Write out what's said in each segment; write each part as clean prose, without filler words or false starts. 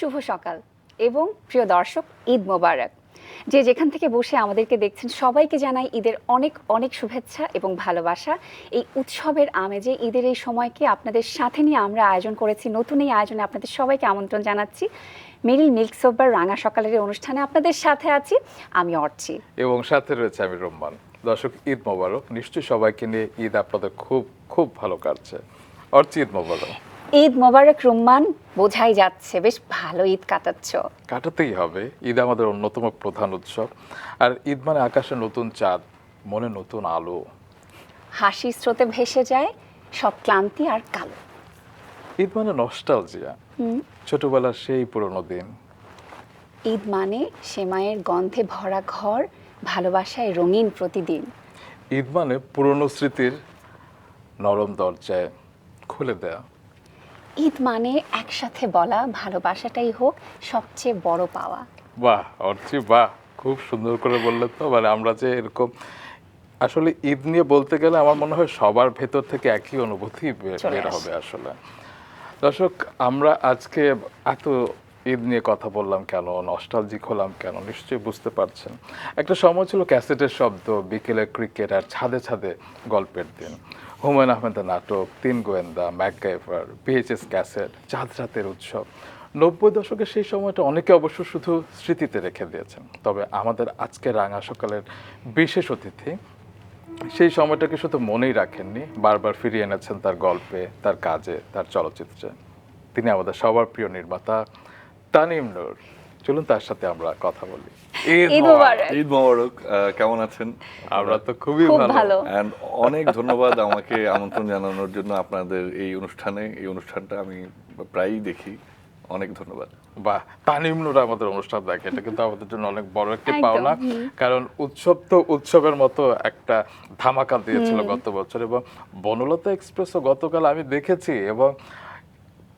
শুভ সকাল এবং প্রিয় দর্শক, ঈদ মোবারক। যে যেখান থেকে বসে আমাদেরকে দেখছেন সবাইকে জানাই ঈদের অনেক অনেক শুভেচ্ছা এবং ভালোবাসা। এই উৎসবের আমেজে ঈদের এই সময়কে আপনাদের সাথে নিয়ে আমরা আয়োজন করেছি। নতুন এই আয়োজনে আপনাদের সবাইকে আমন্ত্রণ জানাচ্ছি। মেরিল মিল্ক সোবার রাঙা সকালের এই অনুষ্ঠানে আপনাদের সাথে আছি আমি অর্চি এবং সাথে রয়েছে আমি রোম্মান। দর্শক, ঈদ মোবারক। নিশ্চয়ই সবাইকে নিয়ে ঈদ আপনাদের খুব খুব ভালো কাটছে। অর্চি, ঈদ মোবারক। ঈদ মোবারক রুম্মান, বোঝাই যাচ্ছে বেশ ভালো ঈদ কাটাচ্ছ। কাটাতেই হবে, ঈদ আমাদের অন্যতম প্রধান উৎসব। আর ঈদ মানে আকাশে নতুন চাঁদ, মনে নতুন আলো, হাসি স্রোতে ভেসে যায় সব ক্লান্তি আর কালো। ঈদ মানে নস্টালজিয়া, ছোটবেলার সেই পুরনো দিন। ঈদ মানে সেমাইয়ের গন্ধে ভরা ঘর, ভালোবাসায় রঙিন প্রতিদিন। ঈদ মানে পুরনো স্মৃতির নরম দরজায় খুলে দেয়া। ঈদ মানে একসাথে বলা ভালোবাসাটাই হোক সবচেয়ে বড় পাওয়া। বাহ অর্চি, বাহ, খুব সুন্দর করে বললে তো। মানে আমরা যে এরকম আসলে ঈদ নিয়ে বলতে গেলে আমার মনে হয় সবার ভেতর থেকে একই অনুভূতি বের হবে আসলে। দর্শক, আমরা আজকে এত ঈদ নিয়ে কথা বললাম কেন, নস্টালজিক হলাম কেন, নিশ্চয়ই বুঝতে পারছেন। একটা সময় ছিল ক্যাসেটের শব্দ, বিকেলে ক্রিকেট আর ছাদে ছাদে গল্পের দিন। হুমায়ুন আহমেদের নাটক, তিন গোয়েন্দা, ম্যাকগাইভার, ভিএইচএস ক্যাসেট, চাঁদ রাতের উৎসব। 90 দশকের সেই সময়টা অনেকে অবশ্য শুধু স্মৃতিতে রেখে দিয়েছেন। তবে আমাদের আজকে রাঙা সকালের বিশেষ অতিথি সেই সময়টাকে শুধু মনেই রাখেননি, বারবার ফিরিয়ে এনেছেন তার গল্পে, তার কাজে, তার চলচ্চিত্রে। তিনি আমাদের সবার প্রিয় নির্মাতা তানিম নূর। চলুন তার সাথে আমরা কথা বলি। ঈদ মোবারক। ঈদ মোবারক। কেমন আছেন? আমরা তো খুবই ভালো। And অনেক ধন্যবাদ আমাকে আমন্ত্রণ জানানোর জন্য আপনাদের এই অনুষ্ঠানে। এই অনুষ্ঠানটা আমি প্রায়ই দেখি। অনেক ধন্যবাদ। বাহ, তানিম নূর আমাদের অনুষ্ঠান দেখে, এটা কিন্তু আমাদের জন্য অনেক বড় একটা একদম, পাওনা। কারণ উৎসব তো উৎসবের মতো একটা ধামাকা দিয়েছিল গত বছর, এবং বনলতা এক্সপ্রেসও গতকাল আমি দেখেছি, এবং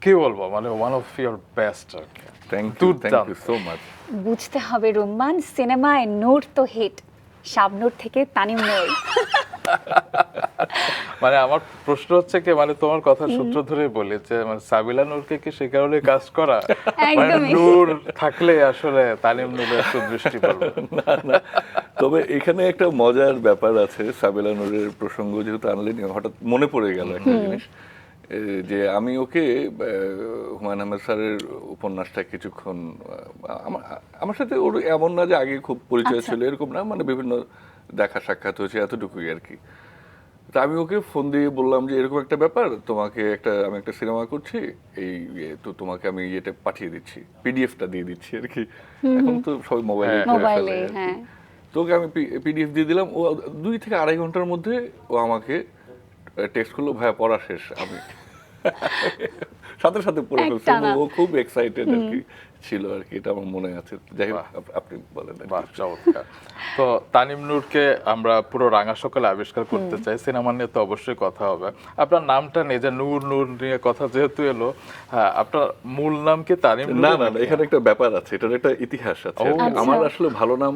কি বলবো, মানে ওয়ান অফ ইয়োর বেস্ট আর কি। Thank you so much. বুঝতে হবে রুম্মান, সিনেমায় নূর তো হিট, শাবনূর থেকে তানিম নূর। মানে আমার প্রশ্ন হচ্ছে কি, মানে তোমার কথা সূত্র ধরে বলি যে মানে সাবিলা নূরকে কি সে কারণে কাজ করা, মানে একদমই। নূর থাকলে আসলে তানিম নূরের সুদৃষ্টি পড়বে। না, তবে এখানে একটা মজার ব্যাপার আছে। সাবিলা নূরের প্রসঙ্গ যেহেতু আনলেনি, হঠাৎ মনে পড়ে গেল একটা জিনিস, যে আমি ওকে হুমায়ুন আহমেদ স্যারের উপন্যাসটা কিছুক্ষণ আমার সাথে ওর এমন না যে আগে খুব পরিচয় ছিল, এরকম না, মানে বিভিন্ন দেখা সাক্ষাৎ হয়েছে, এতটুকুই আর কি। তা আমি ওকে ফোন দিয়ে বললাম যে এরকম একটা ব্যাপার, তোমাকে আমি একটা সিনেমা করছি, এই তো তোমাকে আমি ইয়েটা পাঠিয়ে দিচ্ছি, পিডিএফটা দিয়ে দিচ্ছি আর কি। এখন তো সবাই মোবাইলে, হ্যাঁ। তোকে আমি পিডিএফ দিয়ে দিলাম। ও 2 থেকে আড়াই ঘন্টার মধ্যে ও আমাকে টেক্সট করলো, ভাইয়া পড়া শেষ। আমি সাথে সাথে পড়ে ফেলছি। ও খুব এক্সাইটেড আর কি ছিল আর কি, এটা আমার মনে আছে। যাই হোক, আপনি বলেন। বাহ, চমৎকার। তো তানিম নূরকে আমরা পুরো রাঙা সকালে আবিষ্কার করতে চাই। সিনেমা নিয়ে তো অবশ্যই কথা হবে। আপনার নামটা নিয়ে যে নূর নূর নিয়ে কথা যেহেতু এলো, হ্যাঁ, আপনার মূল নাম কি তানিম নূর? না, এখানে একটা ব্যাপার আছে, এটার একটা ইতিহাস আছে। আমার আসলে ভালো নাম,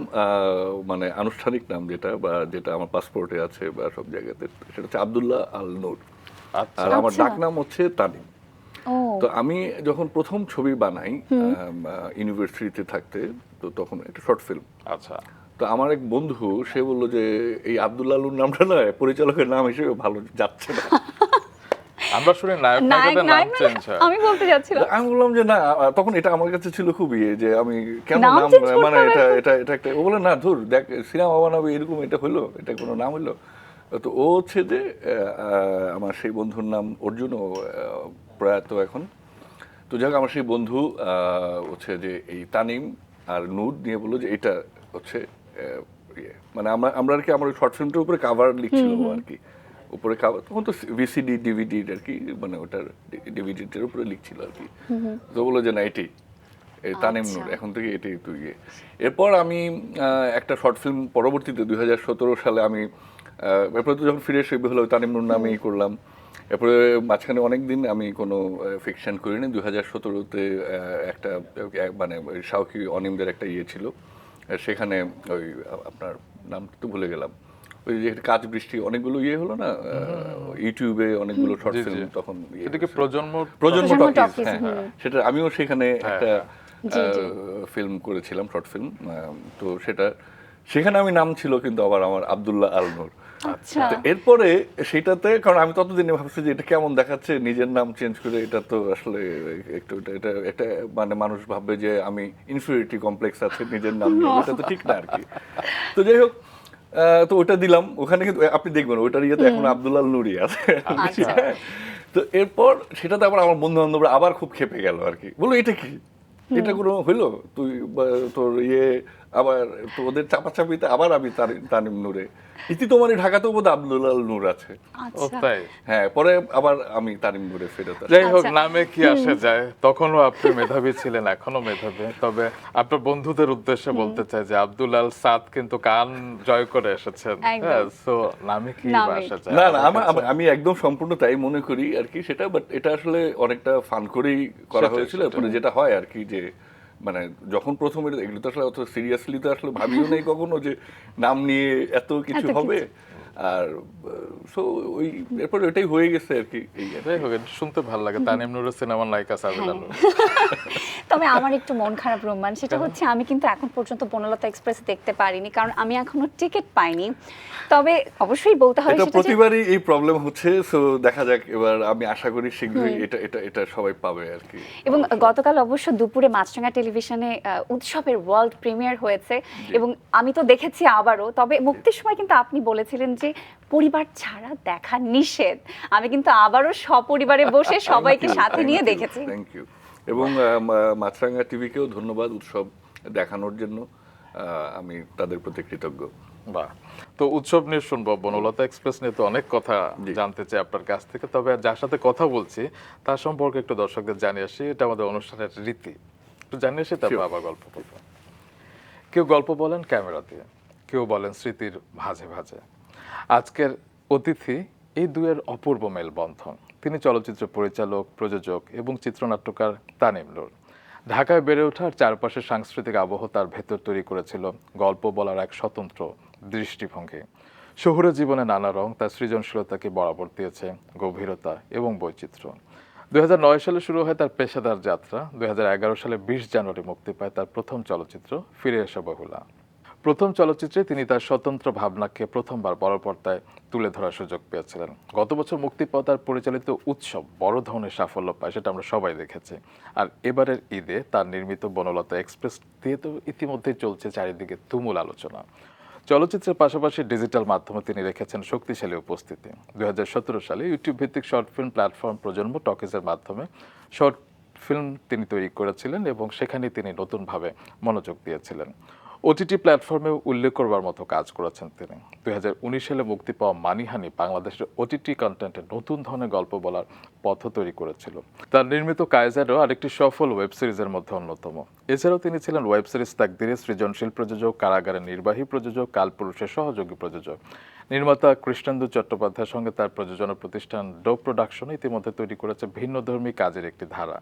মানে আনুষ্ঠানিক নাম যেটা, বা যেটা আমার পাসপোর্টে আছে বা সব জায়গাতে, সেটা হচ্ছে আব্দুল্লাহ আল নূর। আর আমার ডাক নাম হচ্ছে তানিম। তো আমি যখন প্রথম ছবি বানাই ইউনিভার্সিটিতে থাকতে, তো তখন একটা শর্ট ফিল্ম। আচ্ছা। তো আমার এক বন্ধু, সে বললো যে এই আব্দুল্লাহ আলুর নামটা না পরিচালকের নাম হিসেবে ভালো যাচ্ছে না। আমরা শুনি নায়ক নায়িকাদের নাম চেঞ্জ হয়। আমি বলতে যাচ্ছিলাম, আমি বললাম যে না, তখন এটা আমার কাছে ছিল খুবই যে আমি কেন নাম নাম, change করতে মানে হবে? এটা একটা, ও বলে না ধুর, দেখ সিনেমা বানাবে এরকম, এটা হইলো, এটা কোনো নাম হইলো? তো ও হচ্ছে যে আমার সেই বন্ধুর নাম অর্জুন, ও প্রয়াত এখন। তো যাক, আমার সেই বন্ধু হচ্ছে যে এই তানিম আর নূর নিয়ে বললো যে এটা হচ্ছে মানে আমরা আর কি, আমার শর্ট ফিল্মটার উপরে কাভার লিখছিল আর কি, উপরে কাভার, তখন তো ভিসিডি ডিভিডি আর কি, মানে ওটার ডিভিডিটার উপরে লিখছিল আর কি। তো বললো যে না, এটাই তানিম নূর, এখন থেকে এটাই তুই। এরপর আমি একটা শর্ট ফিল্ম পরবর্তীতে 2017 সালে আমি এরপরে তো যখন ফিরে এসে হলো তানিম নূর নামেই করলাম। এরপরে মাঝখানে অনেকদিন আমি কোনো ফিকশন করিনি। 2017-তে একটা মানে শাওকি অনিমদের একটা ইয়ে ছিল, সেখানে ওই আপনার নাম তো ভুলে গেলাম, ওই যে কাজ বৃষ্টি অনেকগুলো ইয়ে হলো না, ইউটিউবে অনেকগুলো শর্ট ফিল্ম তখন এটাকে প্রজন্ম টকিজ, হ্যাঁ, সেটা আমিও সেখানে একটা জি, জি। ফিল্ম করেছিলাম, শর্ট ফিল্ম। তো সেখানে আমি নাম ছিল কিন্তু আবার আমার আব্দুল্লাহ আল নূর। আচ্ছা। তো এরপরে সেটাতে, কারণ আমি ততদিনে ভাবছি যে এটা কেমন দেখাচ্ছে নিজের নাম চেঞ্জ করে, এটা তো আসলে একটু এটা মানে মানুষ ভাববে যে আমি ইনফিরিয়রিটি কমপ্লেক্স আছে নিজের নাম নিয়ে, এটা তো ঠিক না আর কি। তো যাই হোক, তো ওটা দিলাম ওখানে, কিন্তু আপনি দেখবেন ওইটার ইয়েতে এখন আব্দুল্লাহ নুরি আছে। আচ্ছা। তো এরপর সেটাতে আবার আমার বন্ধু বান্ধবরা আবার খুব খেপে গেল আর কি, বলো এটা কি, এটা কোনো হইলো, তুই তোর আবার তো ওদের চাপাচাপিতে আবার আমি তানিম নূরে, ইতি তোমারই ঢাকাতেও বোধ আব্দুল্লাহ নূর আছে। ও আচ্ছা। তাই? হ্যাঁ, পরে আবার আমি তানিম নূরে ফেরত আসি। যাই হোক, আচ্ছা। নামে কি আসে যায়, তখনও আপনি মেধাবী ছিলেন, এখনো মেধাবী। তবে আপনার বন্ধুদের উদ্দেশ্যে বলতে চাই যে আব্দুল আল সাদ কিন্তু কান জয় করে এসেছেন। একদম। হ্যাঁ, সো নামে কি নামে। আসা যায়? না না, আমার কাছে- আমি একদম সম্পূর্ণ তাই মনে করি আর কি সেটা, বাট এটা আসলে অনেকটা ফান করেই করা সেটাই, হয়েছিল। সেটাই। এরপরে যেটা হয় আর কি, যে মানে যখন প্রথম এগুলো তো আসলে অত সিরিয়াসলি তো আসলে ভাবিও নেই কখনো যে নাম নিয়ে এত কিছু এত হবে। কিছু। আর সো ওই এরপরে ওইটাই হয়ে গেছে আর কি, এই আর কি। যাই হোক, এটা শুনতে ভালো লাগে। তানিম নূরের সিনেমার নায়িকা সাবিনা নূর। তবে আমার একটু মন খারাপ রোমান, সেটা হচ্ছে আমি কিন্তু এখন পর্যন্ত বনলতা এক্সপ্রেস দেখতে পারিনি, কারণ আমি এখনো টিকিট পাইনি। তবে অবশ্যই বলতে হয় এটা সেটা যে প্রতিবারই এই প্রবলেম হচ্ছে, সো দেখা যাক এবার, আমি আশা করি শীঘ্রই এটা এটা এটা সবাই পাবে আর কি। এবং গতকাল অবশ্য দুপুরে মাছরাঙা টেলিভিশনে উৎসবের ওয়ার্ল্ড প্রিমিয়ার হয়েছে, এবং আমি তো দেখেছি আবারও। তবে মুক্তির সময় কিন্তু আপনি বলেছিলেন যে পরিবার ছাড়া দেখা নিষেধ। আমি কিন্তু আবারও সপরিবারে বসে সবাইকে সাথে নিয়ে দেখেছি। Thank you. এবং মাছরাঙ্গা টিভিকেও ধন্যবাদ উৎসব দেখানোর জন্য, আমি তাদের প্রতি কৃতজ্ঞ। বাহ। তো উৎসব নিয়ে শুনবো, বনলতা এক্সপ্রেস নিয়ে তো অনেক কথা জি। জানতে চাই আপনার কাছ থেকে। তবে যার সাথে কথা বলছি তার সম্পর্কে একটু দর্শকদের জানিয়ে আসি। এটা আমাদের অনুষ্ঠানের রীতি, একটু জানিয়ে আসি, তারপর Sure. আবার গল্প বলবো। কেউ গল্প বলেন ক্যামেরা দিয়ে, কেউ বলেন স্মৃতির ভাঁজে ভাঁজে। আজকের অতিথি এই দুয়ের অপূর্ব মেলবন্ধন। তিনি চলচ্চিত্র পরিচালক, প্রযোজক এবং চিত্রনাট্যকার তানিম নূর। ঢাকায় বেড়ে ওঠার চারপাশের সাংস্কৃতিক আবহ তার ভেতর তৈরি করেছিল গল্প বলার এক স্বতন্ত্র দৃষ্টিভঙ্গি। শহুরে জীবনে নানা রং তার সৃজনশীলতাকে বরাবর দিয়েছে গভীরতা এবং বৈচিত্র্য। 2009 সালে শুরু হয় তার পেশাদার যাত্রা। 2011 সালে 20 জানুয়ারি মুক্তি পায় তার প্রথম চলচ্চিত্র ফিরে এসো বহুলা। প্রথম চলচ্চিত্রে তিনি তার স্বতন্ত্র ভাবনাকে প্রথমবার বড় পর্দায় তুলে ধরার সুযোগ পেয়েছিলেন। গত বছর মুক্তি পাওয়া তার পরিচালিত উৎসব বড় ধরনের সাফল্য পায়, সেটা আমরা সবাই দেখেছি। আর এবারের ঈদে তার নির্মিত বনলতা এক্সপ্রেস দিয়ে তো ইতিমধ্যেই চলছে চারিদিকে তুমুল আলোচনা। চলচ্চিত্রের পাশাপাশি ডিজিটাল মাধ্যমে তিনি রেখেছেন শক্তিশালী উপস্থিতি। 2017 সালে ইউটিউব ভিত্তিক শর্ট ফিল্ম প্ল্যাটফর্ম প্রজন্ম টকিজের মাধ্যমে শর্ট ফিল্ম তিনি তৈরি করেছিলেন এবং সেখানে তিনি নতুনভাবে মনোযোগ দিয়েছিলেন। ওটিটি প্ল্যাটফর্মে উল্লেখ করবার মতো কাজ করেছেন তিনি। 2019 সালে মুক্তি পাওয়া মানিহানি বাংলাদেশের ওটিটি কন্টেন্টে নতুন ধরনের গল্প বলার পথ তৈরি করেছিল। তার নির্মিত কায়জারও আরেকটি সফল ওয়েব সিরিজের মধ্যে অন্যতম। এছাড়াও তিনি ছিলেন ওয়েব সিরিজ তাকদিরের সৃজনশীল প্রযোজক, কারাগারের নির্বাহী প্রযোজক, কালপুরুষের সহযোগী প্রযোজক। নির্মাতা কৃষ্ণেন্দু চট্টোপাধ্যায়ের সঙ্গে তার প্রযোজনা প্রতিষ্ঠান ডোপ প্রোডাকশন ইতিমধ্যে তৈরি করেছে ভিন্নধর্মী কাজের একটি ধারা।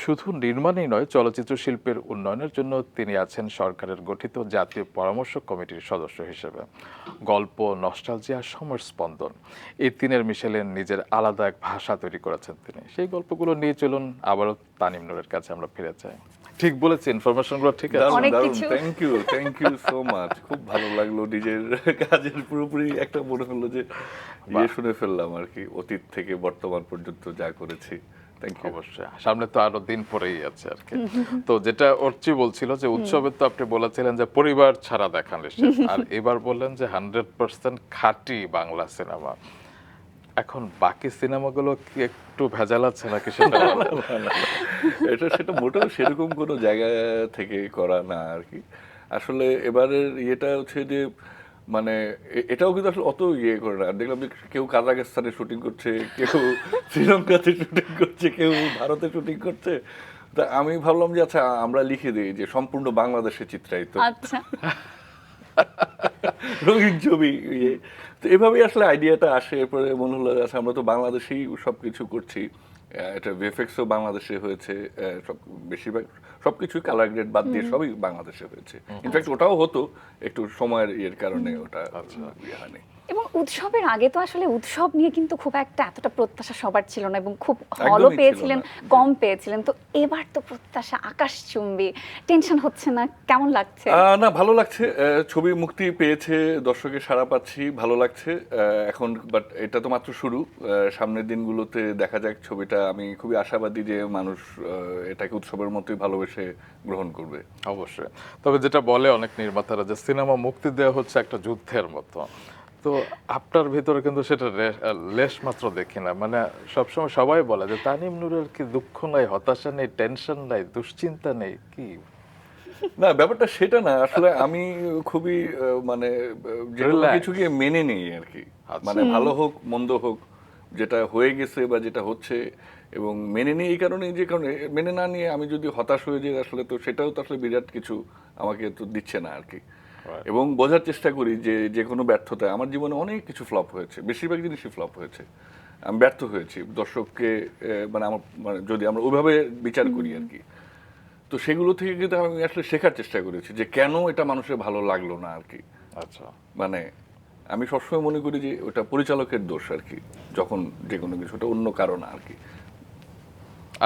শুধু নির্মাণই নয়, চলচ্চিত্র শিল্পের উন্নয়নের জন্য তিনি আছেন সরকারের গঠিত জাতীয় পরামর্শ কমিটির সদস্য হিসেবে। গল্প, নস্টালজিয়া, সময়ের স্পন্দন, এই তিনের মিশেলে নিজের আলাদা এক ভাষা তৈরি করেছেন তিনি। সেই গল্পগুলো নিয়ে চলুন আবারও তানিম নূরের কাছে আমরা ফিরে যাই। ঠিক বলেছি, ইনফরমেশনগুলো ঠিক আছে? অনেক কিছু। Thank you so much. খুব ভালো লাগলো, নিজের কাজের পুরোপুরি একটা মনে হলো যে শুনে ফেললাম আর কি, অতীত থেকে বর্তমান পর্যন্ত যা করেছি। Thank you. অবশ্যই, সামনে তো আরো দিন পরেই আছে আর কি। তো যেটা অর্চি বলছিল যে উৎসবে তো আপনি বলেছিলেন যে পরিবার ছাড়া দেখা নিষেধ, আর এবার বললেন যে 100% খাঁটি বাংলা সিনেমা। এখন বাকি সিনেমাগুলো কি একটু ভেজাল আছে নাকি সেটা বলেন। সেটা মোটেও সেরকম কোনো জায়গা থেকে করা না আর কি। আসলে এবারের ইয়েটা হচ্ছে যে মানে এটাও কিন্তু আসলে অত ইয়ে করে না। দেখলাম যে কেউ কাজাখস্তানে শুটিং করছে, কেউ শ্রীলঙ্কাতে শুটিং করছে, কেউ ভারতে শুটিং করছে। তা আমি ভাবলাম যে আচ্ছা আমরা লিখে দিই যে সম্পূর্ণ বাংলাদেশে চিত্রায়িত আচ্ছা। রঙিন ছবি ইয়ে। তো এভাবেই আসলে আইডিয়াটা আসে। এরপরে মনে হলো আচ্ছা আমরা তো বাংলাদেশেই সবকিছু করছি, এটা ভিএফএক্সও বাংলাদেশে হয়েছে, সব বেশিরভাগ সবকিছু কালার গ্রেড বাদ দিয়ে সবই বাংলাদেশে হয়েছে। ইনফ্যাক্ট ওটাও হতো, একটু সময়ের ইয়ের কারণে ওটা ইয়ে হয়নি। এবং উৎসবের আগে তো আসলে উৎসব নিয়ে কিন্তু খুব একটা এতটা প্রত্যাশা সবার ছিল না এবং খুব হলও একদমই ছিল পেয়েছিলেন, না। কম পেয়েছিলেন। তো এবার তো প্রত্যাশা আকাশচুম্বী। টেনশন হচ্ছে না? কেমন লাগছে? না, ভালো লাগছে। ছবি মুক্তি পেয়েছে, দর্শকের সাড়া পাচ্ছি, ভালো লাগছে। এখন বাট এটা তো মাত্র শুরু। সামনের দিনগুলোতে দেখা যাক ছবিটা। আমি খুবই আশাবাদী যে মানুষ এটাকে উৎসবের মতোই ভালোবেসে গ্রহণ করবে। অবশ্যই। তবে যেটা বলে অনেক নির্মাতারা যে সিনেমা মুক্তি দেওয়া হচ্ছে একটা যুদ্ধের মতো, তো আপনার ভিতরে কিন্তু সেটা লেশ মাত্র দেখি না। মানে সবসময় সবাই বলে যে তানিম নূরের কি দুঃখ নাই, হতাশা নেই, টেনশন নাই, দুশ্চিন্তা নেই, কি? না, ব্যাপারটা সেটা না। আসলে আমি খুবই মানে যে কোনো Relax. কিছুকে মেনে নেই আর কি। আচ্ছা। মানে ভালো হোক মন্দ হোক, যেটা হয়ে গেছে বা যেটা হচ্ছে, এবং মেনে নিই এই কারণে, যে কারণে মেনে না নিয়ে আমি যদি হতাশ হয়ে যাই আসলে, তো সেটাও তো আসলে বিরাট কিছু আমাকে তো দিচ্ছে না আর কি। Right. এবং বোঝার চেষ্টা করি যে যে কোনো ব্যর্থতা, আমার জীবনে অনেক কিছু ফ্লপ হয়েছে, বেশিরভাগ জিনিসই ফ্লপ হয়েছে। আমি ব্যর্থ হয়েছি দর্শককে মানে আমার মানে যদি আমরা ওইভাবে বিচার করি আর কি, তো সেগুলো থেকে কিন্তু আমি আসলে শেখার চেষ্টা করেছি যে কেন এটা মানুষের ভালো লাগলো না আর কি। আচ্ছা। মানে আমি সবসময় মনে করি যে ওটা পরিচালকের দোষ আর কি, যখন যে কোনো কিছু, ওটা অন্য কারণ আর কি।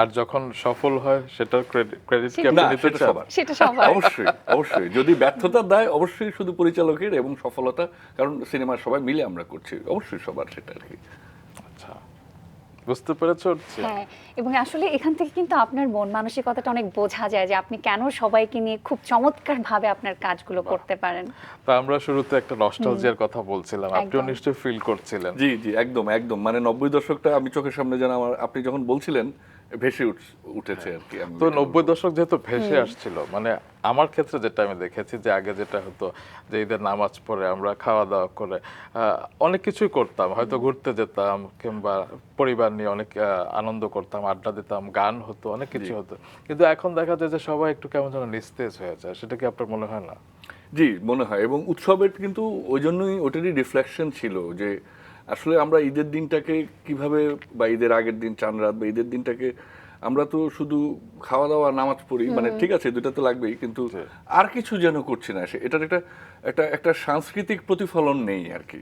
আর যখন সফল হয় সেটার ক্রেডিট কি সেটা- আপনি না, নিতে সেটা চান? সবার। সেটা সবার। অবশ্যই, অবশ্যই। যদি ব্যর্থতার দায় অবশ্যই শুধু পরিচালকের, এবং সফলতা কারণ সিনেমার সবাই মিলে আমরা করছি, অবশ্যই সবার সেটা আর কি। আচ্ছা, বুঝতে পেরেছো? হ্যাঁ, এবং আসলে এখান থেকে কিন্তু আপনার মন মানসিকতাটা অনেক বোঝা যায় যে আপনি কেন সবাইকে নিয়ে খুব চমৎকার ভাবে আপনার কাজগুলো করতে পারেন। তো আমরা শুরুতে একটা নস্টালজিয়ার কথা বলছিলাম, আপনিও একদম। নিশ্চয়ই ফিল করছিলেন। জি, জি, একদম, একদম। মানে 90 দশকটা আমি চোখের সামনে যেন আমার, আপনি যখন বলছিলেন ভেসে উঠেছে আর কি। আমি তো যেটা 90 বলবো। দশক যেহেতু ভেসে আসছিল, মানে আমার ক্ষেত্রে যেটা আমি দেখেছি যে আগে যেটা হতো যে ঈদের নামাজ পড়ে আমরা খাওয়া দাওয়া করে অনেক কিছুই করতাম, হয়তো ঘুরতে যেতাম কিংবা পরিবার নিয়ে অনেক আনন্দ করতাম, আড্ডা দিতাম, গান হতো, অনেক কিছু হতো। কিন্তু এখন দেখা যায় যে সবাই একটু কেমন যেন নিস্তেজ হয়ে যায়। সেটা কি আপনার মনে হয় না? জি, মনে হয়। এবং উৎসবের কিন্তু ওই জন্যই ওটারই রিফ্লেকশন ছিল যে আসলে আমরা ঈদের দিনটাকে কিভাবে, বা ঈদের আগের দিন চাঁদ রাত, বা ঈদের দিনটাকে আমরা তো শুধু খাওয়া দাওয়া নামাজ পড়ি, মানে ঠিক আছে দুটা তো লাগবেই, কিন্তু জি। আর কিছু যেন করছি না। এটার একটা একটা একটা সাংস্কৃতিক প্রতিফলন নেই আর কি।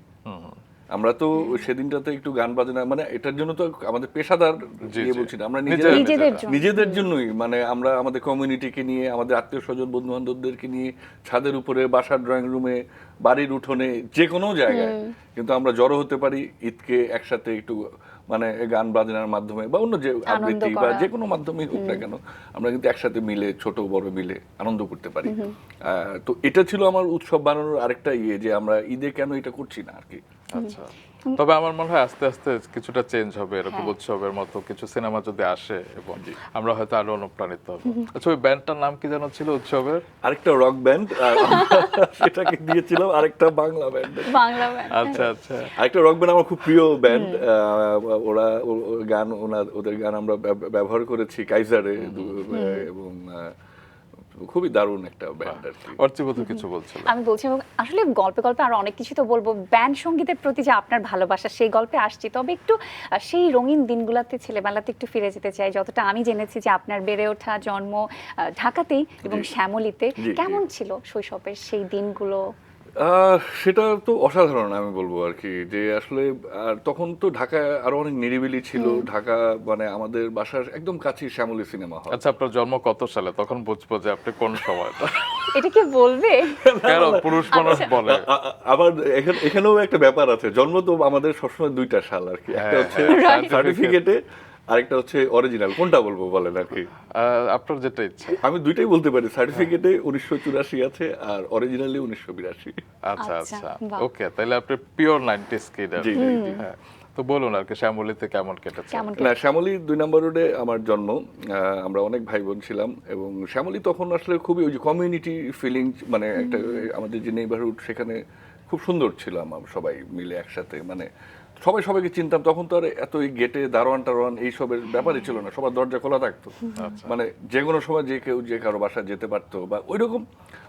আমরা তো সেদিনটাতে একটু গান বাজনা, মানে এটার জন্য তো আমাদের পেশাদার জি, ইয়ে জি। বলছি না, আমরা নিজেরা নিজেদের জন্য। নিজেদের জন্যই, মানে আমরা আমাদের কমিউনিটিকে নিয়ে, আমাদের আত্মীয় স্বজন বন্ধু বান্ধবদেরকে নিয়ে ছাদের উপরে, বাসার ড্রয়িং রুমে, বাড়ির উঠোনে, যে কোনো জায়গায় কিন্তু আমরা জড়ো হতে পারি ঈদকে একসাথে একটু, মানে গান বাজনার মাধ্যমে বা অন্য যে আবৃত্তি বা করা। যে কোনো মাধ্যমে হোক না কেন, আমরা কিন্তু একসাথে মিলে, ছোট বড় মিলে আনন্দ করতে পারি। তো এটা ছিল আমার উৎসব বানানোর আরেকটা ইয়ে, যে আমরা ঈদে কেন এটা করছি না আর কি। আচ্ছা, তবে আমার মনে হয় আস্তে আস্তে কিছুটা চেঞ্জ হবে, এরকম হ্যাঁ। উৎসবের মতো কিছু সিনেমা যদি আসে, এবং আমরা হয়তো আরো অনুপ্রাণিত হব। আচ্ছা, ওই ব্যান্ডটার নাম কি যেন ছিল উৎসবের? আরেকটা রক ব্যান্ড, সেটাকে দিয়েছিলাম আরেকটা বাংলা ব্যান্ড। বাংলা ব্যান্ড। আচ্ছা আচ্ছা। আরেকটা রক ব্যান্ড আমার খুব প্রিয় ব্যান্ড। ওরা গান, ওদের গান আমরা ব্যবহার করেছি কাইজারে, এবং খুবই দারুণ একটা ব্যান্ড আর কি। অর্চিবত কিছু বলছিল। আমি বলছি এবং আসলে গল্পে গল্পে আরো অনেক কিছু তো বলবো, ব্যান্ড সঙ্গীতের প্রতি যে আপনার ভালোবাসা সেই গল্পে আসছি। তবে একটু সেই রঙিন দিনগুলোতে, ছেলেবেলাতে একটু ফিরে যেতে চাই। যতটা আমি জেনেছি যে আপনার বেড়ে ওঠা জন্ম ঢাকাতেই এবং জি। শ্যামলীতে, জি, জি। কেমন ছিল শৈশবের সেই দিনগুলো? সেটা তো অসাধারণ আমি বলবো আর কি, যে আসলে আর তখন তো ঢাকা আরো অনেক নিরিবিলি ছিল। ঢাকা মানে আমাদের বাসার একদম কাছেই শ্যামলী সিনেমা হল। আচ্ছা, আপনার জন্ম কত সালে? তখন বুঝবো যে আপনি কোন সময়টা। এটা কি বলবে? কেন পুরুষ মানুষ বলে? আবার এখানেও একটা ব্যাপার আছে, জন্ম তো আমাদের সবসময় দুইটা সাল আর কি, একটা হচ্ছে সার্টিফিকেটে, আরেকটা হচ্ছে অরিজিনাল। কোনটা বলবো বলেন আর কি? আপনার যেটা ইচ্ছা। আমি দুইটাই বলতে পারি, সার্টিফিকেটে 1984 আছে আর অরিজিনালি 1982। আচ্ছা আচ্ছা, আচ্ছা, বাহ। ওকে, তাহলে আপনি পিওর 90s কিড। জি, জি, জি। হ্যাঁ, তো বলুন আর কি, শ্যামলীতে কেমন কেটেছে? কেমন না, শ্যামলী 2 নম্বর রোডে আমার জন্ম। আমরা অনেক ভাই বোন ছিলাম, এবং শ্যামলী তখন আসলে খুবই ওই যে কমিউনিটি ফিলিং, মানে একটা আমাদের যে নেইবারহুড, সেখানে খুব সুন্দর ছিল। আমরা সবাই মিলে একসাথে, মানে সবাই সবাইকে চিনতাম। তখন তো আর এত এই গেটে দারোয়ান টারোয়ান এইসবের ব্যাপারই ছিল না, সবার দরজা খোলা থাকতো। মানে যে কোনো সময় যে কেউ যে কারো বাসায় যেতে পারতো, বা ওইরকম,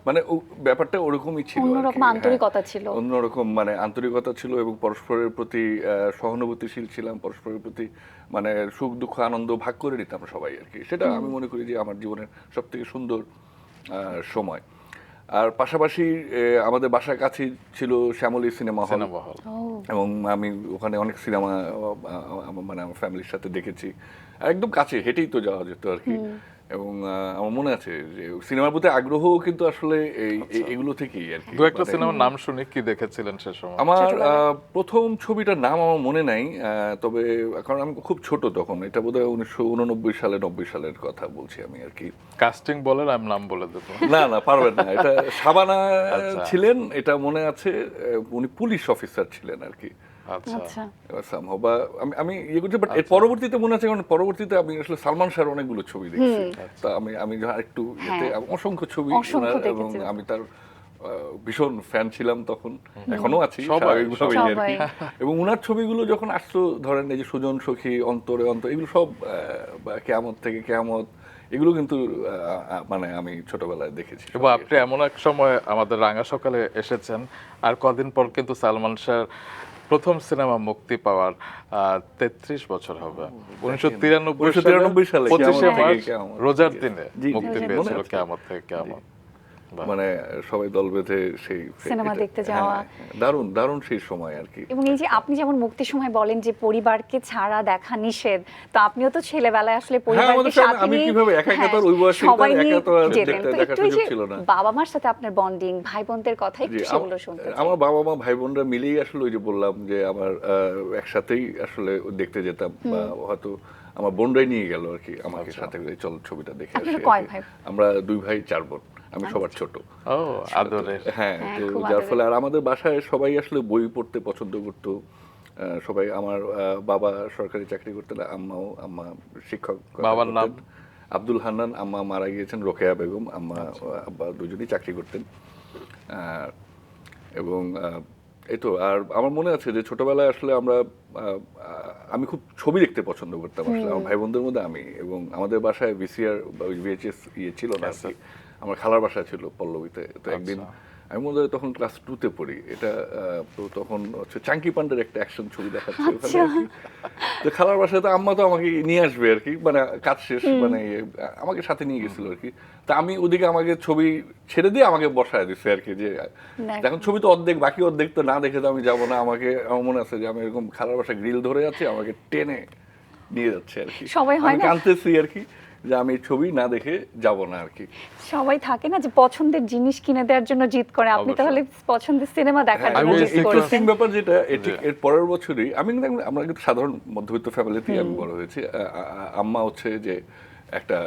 মানে ব্যাপারটা ওরকমই ছিল আর কি। অন্যরকম হ্যাঁ, আন্তরিকতা ছিল। অন্যরকম মানে আন্তরিকতা ছিল, এবং পরস্পরের প্রতি সহানুভূতিশীল ছিলাম, পরস্পরের প্রতি মানে সুখ দুঃখ আনন্দ ভাগ করে নিতাম সবাই আর কি। সেটা আমি মনে করি যে আমার জীবনের সব থেকে সুন্দর সময়। আর পাশাপাশি আমাদের বাসার কাছেই ছিল Shyamoli cinema hall, cinema hall. এবং আমি ওখানে অনেক সিনেমা মানে আমার ফ্যামিলির সাথে দেখেছি। আর একদম কাছে হেঁটেই তো যাওয়া যেত আর কি। এবং আমার মনে আছে যে সিনেমার প্রতি আগ্রহ কিন্তু আসলে এগুলো থেকেই আর কি। দু একটা মানে সিনেমার নাম শুনি, কি দেখেছিলেন সে সময়? আমার ছোটবেলায়? প্রথম ছবিটার নাম আমার মনে নাই, তবে কারণ আমি খুব ছোট তখন, এটা বোধহয় 1989 সালে 90 সালের কথা বলছি আমি আর কি। কাস্টিং বলেন, আমি নাম বলে দেবো। না না, পারবেন না, এটা শাবানা আচ্ছা। ছিলেন, এটা মনে আছে। উনি পুলিশ অফিসার ছিলেন আর কি। আচ্ছা, আচ্ছা somehow বা আমি ইয়ে করছি, বাট এর পরবর্তীতে মনে আছে, কারণ পরবর্তীতে আমি আসলে সালমান শাহর অনেকগুলো ছবি দেখছি। তা আমি যখন একটু ইয়েতে অসংখ্য ছবি অসংখ্য ওনার, এবং দেখেছি। আমি তার ভীষণ ফ্যান ছিলাম তখন, এখনো আছি সবাই, স্বাভাবিকভাবেই আর কি। সবাই। এবং উনার ছবিগুলো যখন আসতো, ধরেন এই যে সুজন সখী, অন্তরে অন্তর, এগুলো সব কেয়ামত থেকে কেয়ামত, এগুলো কিন্তু মানে আমি ছোটবেলায় দেখেছি। এবং আপনি এমন এক সময় আমাদের রাঙা সকালে এসেছেন, আর কদিন পর কিন্তু সালমান শাহর প্রথম সিনেমা মুক্তি পাওয়ার 33 বছর হবে। 1993 সালে 25 কেয়ামত থেকে মার্চ কেয়ামত। রোজার দিনে জি, জি, মুক্তি জি, পেয়েছিল মনে আছে। কেয়ামত থেকে কেয়ামত। বাহ। মানে সবাই দল বেঁধে সেই সিনেমা এটা- দেখতে যাওয়া। হ্যাঁ, দারুণ দারুণ সেই সময় আর কি। এবং এই যে আপনি যেমন মুক্তির সময় বলেন যে পরিবারকে ছাড়া দেখা নিষেধ, তো আপনিও তো ছেলেবেলায় আসলে পরিবারকে আমাদের family- সাথে আমি নিয়ে, কিভাবে একা একা তো আর ওই বয়সে তো আর সবাই নিয়ে একা তো আর যেতেন। তো দেখার একটু এই সুযোগ যে ছিল না। বাবা মার সাথে আপনার বন্ডিং, ভাই বোনদের কথা একটু জি, সেগুলো শুনতে চাই। আমার বাবা মা ভাই বোনরা মিলেই আসলে ওই যে বললাম যে আমার একসাথেই আসলে দেখতে যেতাম, বা হয়তো আমার বোনরাই নিয়ে গেল আর কি আমাকে সাথে করে, চল ছবিটা দেখে আসি আপনারা আর কয় কি। ভাই? আমরা 2 ভাই 4 বোন, আমি সবার ছোট। ও আদরের। হ্যাঁ, হ্যাঁ, তো খুব যার আদরের। ফলে আর আমাদের বাসায় সবাই আসলে বই পড়তে পছন্দ করতো। সবাই, আমার বাবা সরকারি চাকরি করতেন, আম্মা শিক্ষক বাবার নাম? আব্দুল হান্নান, আম্মা মারা গিয়েছেন রোকেয়া বেগম, আম্মা আব্বা দুজনেই চাকরি করতেন। আহ, এবং এই তো। আর আমার মনে আছে যে ছোটবেলায় আসলে আমরা আমি খুব ছবি দেখতে পছন্দ করতাম আসলে, আমার ভাই বোনদের মধ্যে আমি। এবং আমাদের বাসায় ভিসিআর বা VHS ইয়ে ছিল না আর কি। আমার খালার বাসা ছিল পল্লবীতে। তো একদিন আমি মনে হয় তখন ক্লাস 2-তে পড়ি, এটা তো তখন হচ্ছে চাঙ্কি পান্ডের একটা অ্যাকশন ছবি দেখাচ্ছে ওখানে আর কি। তো খালার বাসায় তো আম্মা তো আমাকে নিয়ে আসবে আর কি, মানে কাজ শেষ, মানে আমাকে সাথে নিয়ে গেছিল আর কি। তা আমি ওদিকে আমাকে ছবি ছেড়ে দিয়ে আমাকে বসায় দিচ্ছে আর কি, যে এখন ছবি তো অর্ধেক, বাকি অর্ধেক তো না দেখে তো আমি যাবো না। আমার মনে আছে যে আমি এরকম খালার বাসায় গ্রিল ধরে যাচ্ছি, আমাকে টেনে নিয়ে যাচ্ছে আর কি। সবাই হয় আমি না? কাঁদতেছি আর কি, যে আমি ছবি না দেখে যাব না আর কি। সবাই থাকে না যে পছন্দের জিনিস কিনে দেওয়ার জন্য জিদ করে, আপনি অবশ্যই। তাহলে পছন্দের সিনেমা দেখার হ্যাঁ, জন্য আমি জিদ ইন্টারেস্টিং করেছেন। ব্যাপার যেটা, জি। এর পরের বছরই আমি কিন্তু আমরা কিন্তু সাধারণ মধ্যবিত্ত ফ্যামিলিতেই আমি বড় হয়েছি। আম্মা হচ্ছে যে একটা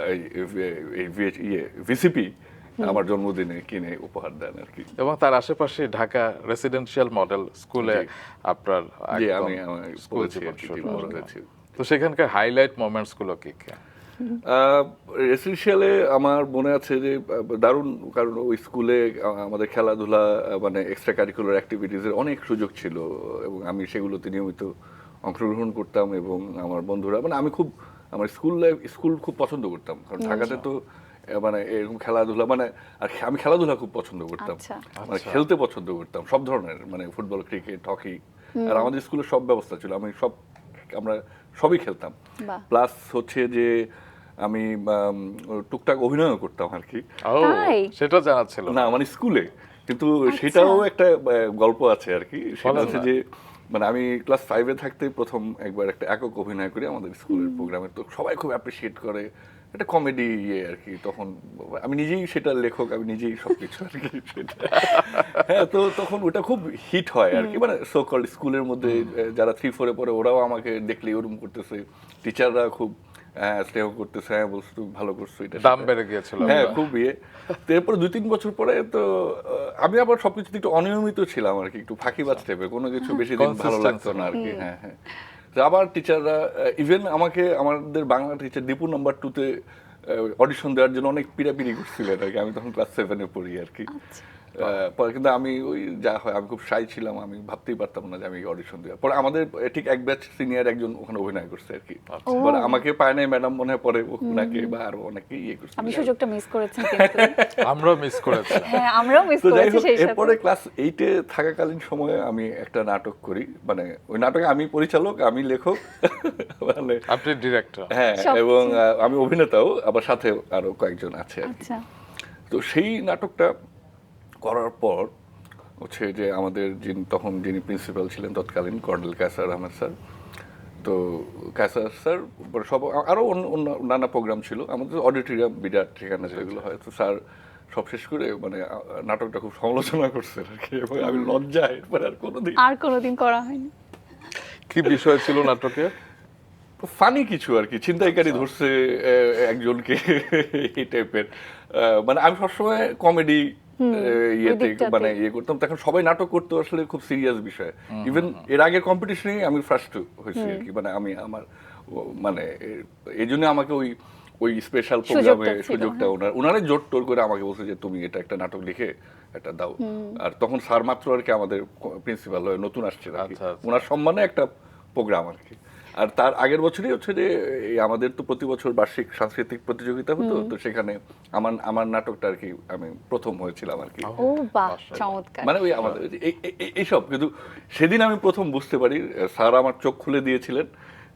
ভিসিপি আমার জন্মদিনে কিনে উপহার দেন আর কি। এবং তার আশেপাশে ঢাকা রেসিডেন্সিয়াল মডেল স্কুলে জি। আপনার যে একদম আমি স্কুল পড়েছি জীবন আর কি, শুরু বড় হলো। হয়েছি। তো সেখানকার হাইলাইট মোমেন্টস গুলো কি কি? রেসিডেন্সিয়ালে আমার মনে আছে যে দারুণ, কারণ ওই স্কুলে আমাদের খেলাধুলা, মানে এক্সট্রা কারিকুলার অ্যাক্টিভিটিসের অনেক সুযোগ ছিল, এবং আমি সেগুলোতে নিয়মিত অংশগ্রহণ করতাম। এবং আমার বন্ধুরা, মানে আমি খুব, আমার স্কুল খুব পছন্দ করতাম, কারণ ঢাকাতে তো মানে এরকম খেলাধুলা, মানে আর আমি খেলাধুলা খুব পছন্দ করতাম, আচ্ছা। মানে খেলতে পছন্দ করতাম সব ধরনের, মানে ফুটবল, ক্রিকেট, হকি। আর আমাদের স্কুলে সব ব্যবস্থা ছিল, আমরা সবই খেলতাম। বাহ। প্লাস হচ্ছে যে আমি টুকটাক অভিনয়ও করতাম আর কি। ও তাই? সেটা জানা ছিল না, মানে স্কুলে, কিন্তু সেটাও একটা গল্প আছে আর কি। সেটা বলেন হচ্ছে না। যে মানে আমি ক্লাস 5-এ থাকতে প্রথম একবার একটা একক অভিনয় করি আমাদের স্কুলের প্রোগ্রামে, তো সবাই খুব অ্যাপ্রিসিয়েট করে, একটা কমেডি ইয়ে আর কি। তখন আমি নিজেই সেটার লেখক, আমি নিজেই সবকিছু আর কি সেটা। হ্যাঁ, তো তখন ওটা খুব হিট হয় আর কি, মানে সো কল্ড স্কুলের মধ্যে যারা 3-4-এ পড়ে ওরাও আমাকে দেখলে ওরকম করতেছে, টিচাররা খুব স্নেহ করতেছে, হ্যাঁ বলছো তুমি ভালো করছো, এটা দাম সেটা। বেড়ে গিয়েছিল। হ্যাঁ, খুব ইয়ে। তো এরপরে 2-3 বছর পরে তো আমি আবার সবকিছুতে একটু অনিয়মিত ছিলাম আর কি, একটু ফাঁকিবাজ টাইপের, কোনো কিছু বেশি দিন ভালো লাগতো না আর কি। হ্যাঁ হ্যাঁ। তো আবার টিচাররা ইভেন আমাকে, আমাদের বাংলা টিচার দীপু নাম্বার 2-তে অডিশন দেওয়ার জন্য অনেক পিড়াপিড়ি করছিলেন আর কি। আমি তখন ক্লাস 7-এ পড়ি আর কি। পরে কিন্তু আমি ওই যা হয়, আমি খুব শাই ছিলাম, আমি ভাবতেই পারতাম না যে আমি অডিশন দেওয়া। পরে আমাদের ঠিক এক ব্যাচ সিনিয়র একজন ওখানে অভিনয় করছে আর কি। পরে আমাকে পায় নাই ম্যাডাম মনে হয়, পরে ওনাকে বা আরো অনেকে ইয়ে করছে। আপনি সুযোগটা মিস করেছেন কিন্তু। আমরাও মিস করেছি। হ্যাঁ, আমরাও মিস তো যাই করেছি হোক, সেই এরপরে সাথে। ক্লাস 8-এ থাকাকালীন সময়ে আমি একটা নাটক করি, মানে ওই নাটকে আমি পরিচালক, আমি লেখক, মানে আপনি ডিরেক্টর। হ্যাঁ, সবকিছু। এবং আমি অভিনেতাও, আবার সাথে আরো কয়েকজন আছে আর কি। আচ্ছা। তো সেই নাটকটা করার পর হচ্ছে যে আমাদের যিনি প্রিন্সিপাল ছিলেন তৎকালীন কর্নেল কায়সার আহমেদ স্যার, তো কায়সার স্যার সব আরও অন্য নানা প্রোগ্রাম ছিল, আমাদের অডিটোরিয়াম বিরাট সেখানে যেগুলো হয়, তো স্যার সব শেষ করে মানে নাটকটা খুব সমালোচনা করছে আর কি, এবং আমি লজ্জায় এরপরে আর কোনোদিন করা হয়নি। কি বিষয় ছিল নাটকে? ফানি কিছু আর কি, ছিনতাইকারী ধরছে একজনকে, এই টাইপের। মানে আমি সবসময় কমেডি ইয়েতে মানে ইয়ে করতাম, তখন সবাই নাটক করতে আসলে খুব সিরিয়াস বিষয়। ইভেন এর আগের কম্পিটিশনে আমি ফার্স্ট হয়েছি আর কি, মানে আমি আমার মানে এই জন্য আমাকে ওই স্পেশাল প্রোগ্রামে সুযোগটা ওনারা জোর টোর করে আমাকে বলছে যে তুমি এটা একটা নাটক লিখে একটা দাও। আর তখন স্যার মাত্র আর কি আমাদের প্রিন্সিপাল হয়ে নতুন আসছে আর কি, ওনার সম্মানে একটা প্রোগ্রাম আর কি। আর তার আগের বছরই হচ্ছে যে আমাদের তো প্রতি বছর বার্ষিক সাংস্কৃতিক প্রতিযোগিতা হতো, তো সেখানে আমার নাটকটা আর কি আমি প্রথম হয়েছিলাম আর কি। ও বাহ, চমৎকার। মানে ওই আমাদের এইসব, কিন্তু সেদিন আমি প্রথম বুঝতে পারি, স্যার আমার চোখ খুলে দিয়েছিলেন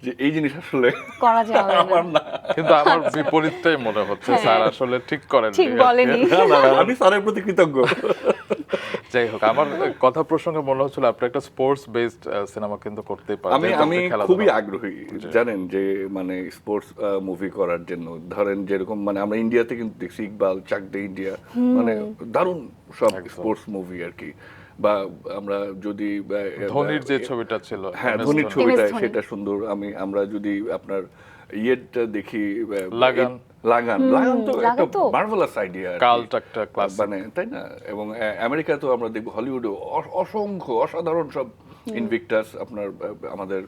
যে এই জিনিস আসলে করা যাবে আমার না। কিন্তু আমার বিপরীতটাই মনে হচ্ছে, স্যার আসলে ঠিক করেন, ঠিক বলেনি। আমি স্যারের প্রতি কৃতজ্ঞ। যাই হোক, আমার কথা প্রসঙ্গে মনে হচ্ছিল আপনি একটা স্পোর্টস বেসড সিনেমা কিন্তু করতেই পারেন। আমি খুবই আগ্রহী জানেন যে মানে স্পোর্টস মুভি করার জন্য। ধরেন যেরকম মানে আমরা ইন্ডিয়াতে কিন্তু দেখছি ইকবাল, চাক দে ইন্ডিয়া, মানে দারুণ সব স্পোর্টস মুভি আর কি। বা আমরা যদি ধোনির যে ছবিটা ছিল, হ্যাঁ ধোনির ছবিটা সেটা সুন্দর। আমরা যদি আপনার ইয়েটা দেখি লাগান তো একটা মার্ভেলাস আইডিয়া, কাল্ট একটা ক্লাস, মানে তাই না? এবং আমেরিকা তো আমরা দেখবো, হলিউডে অসংখ্য অসাধারণ সব ইনভিক্টাস আপনার আমাদের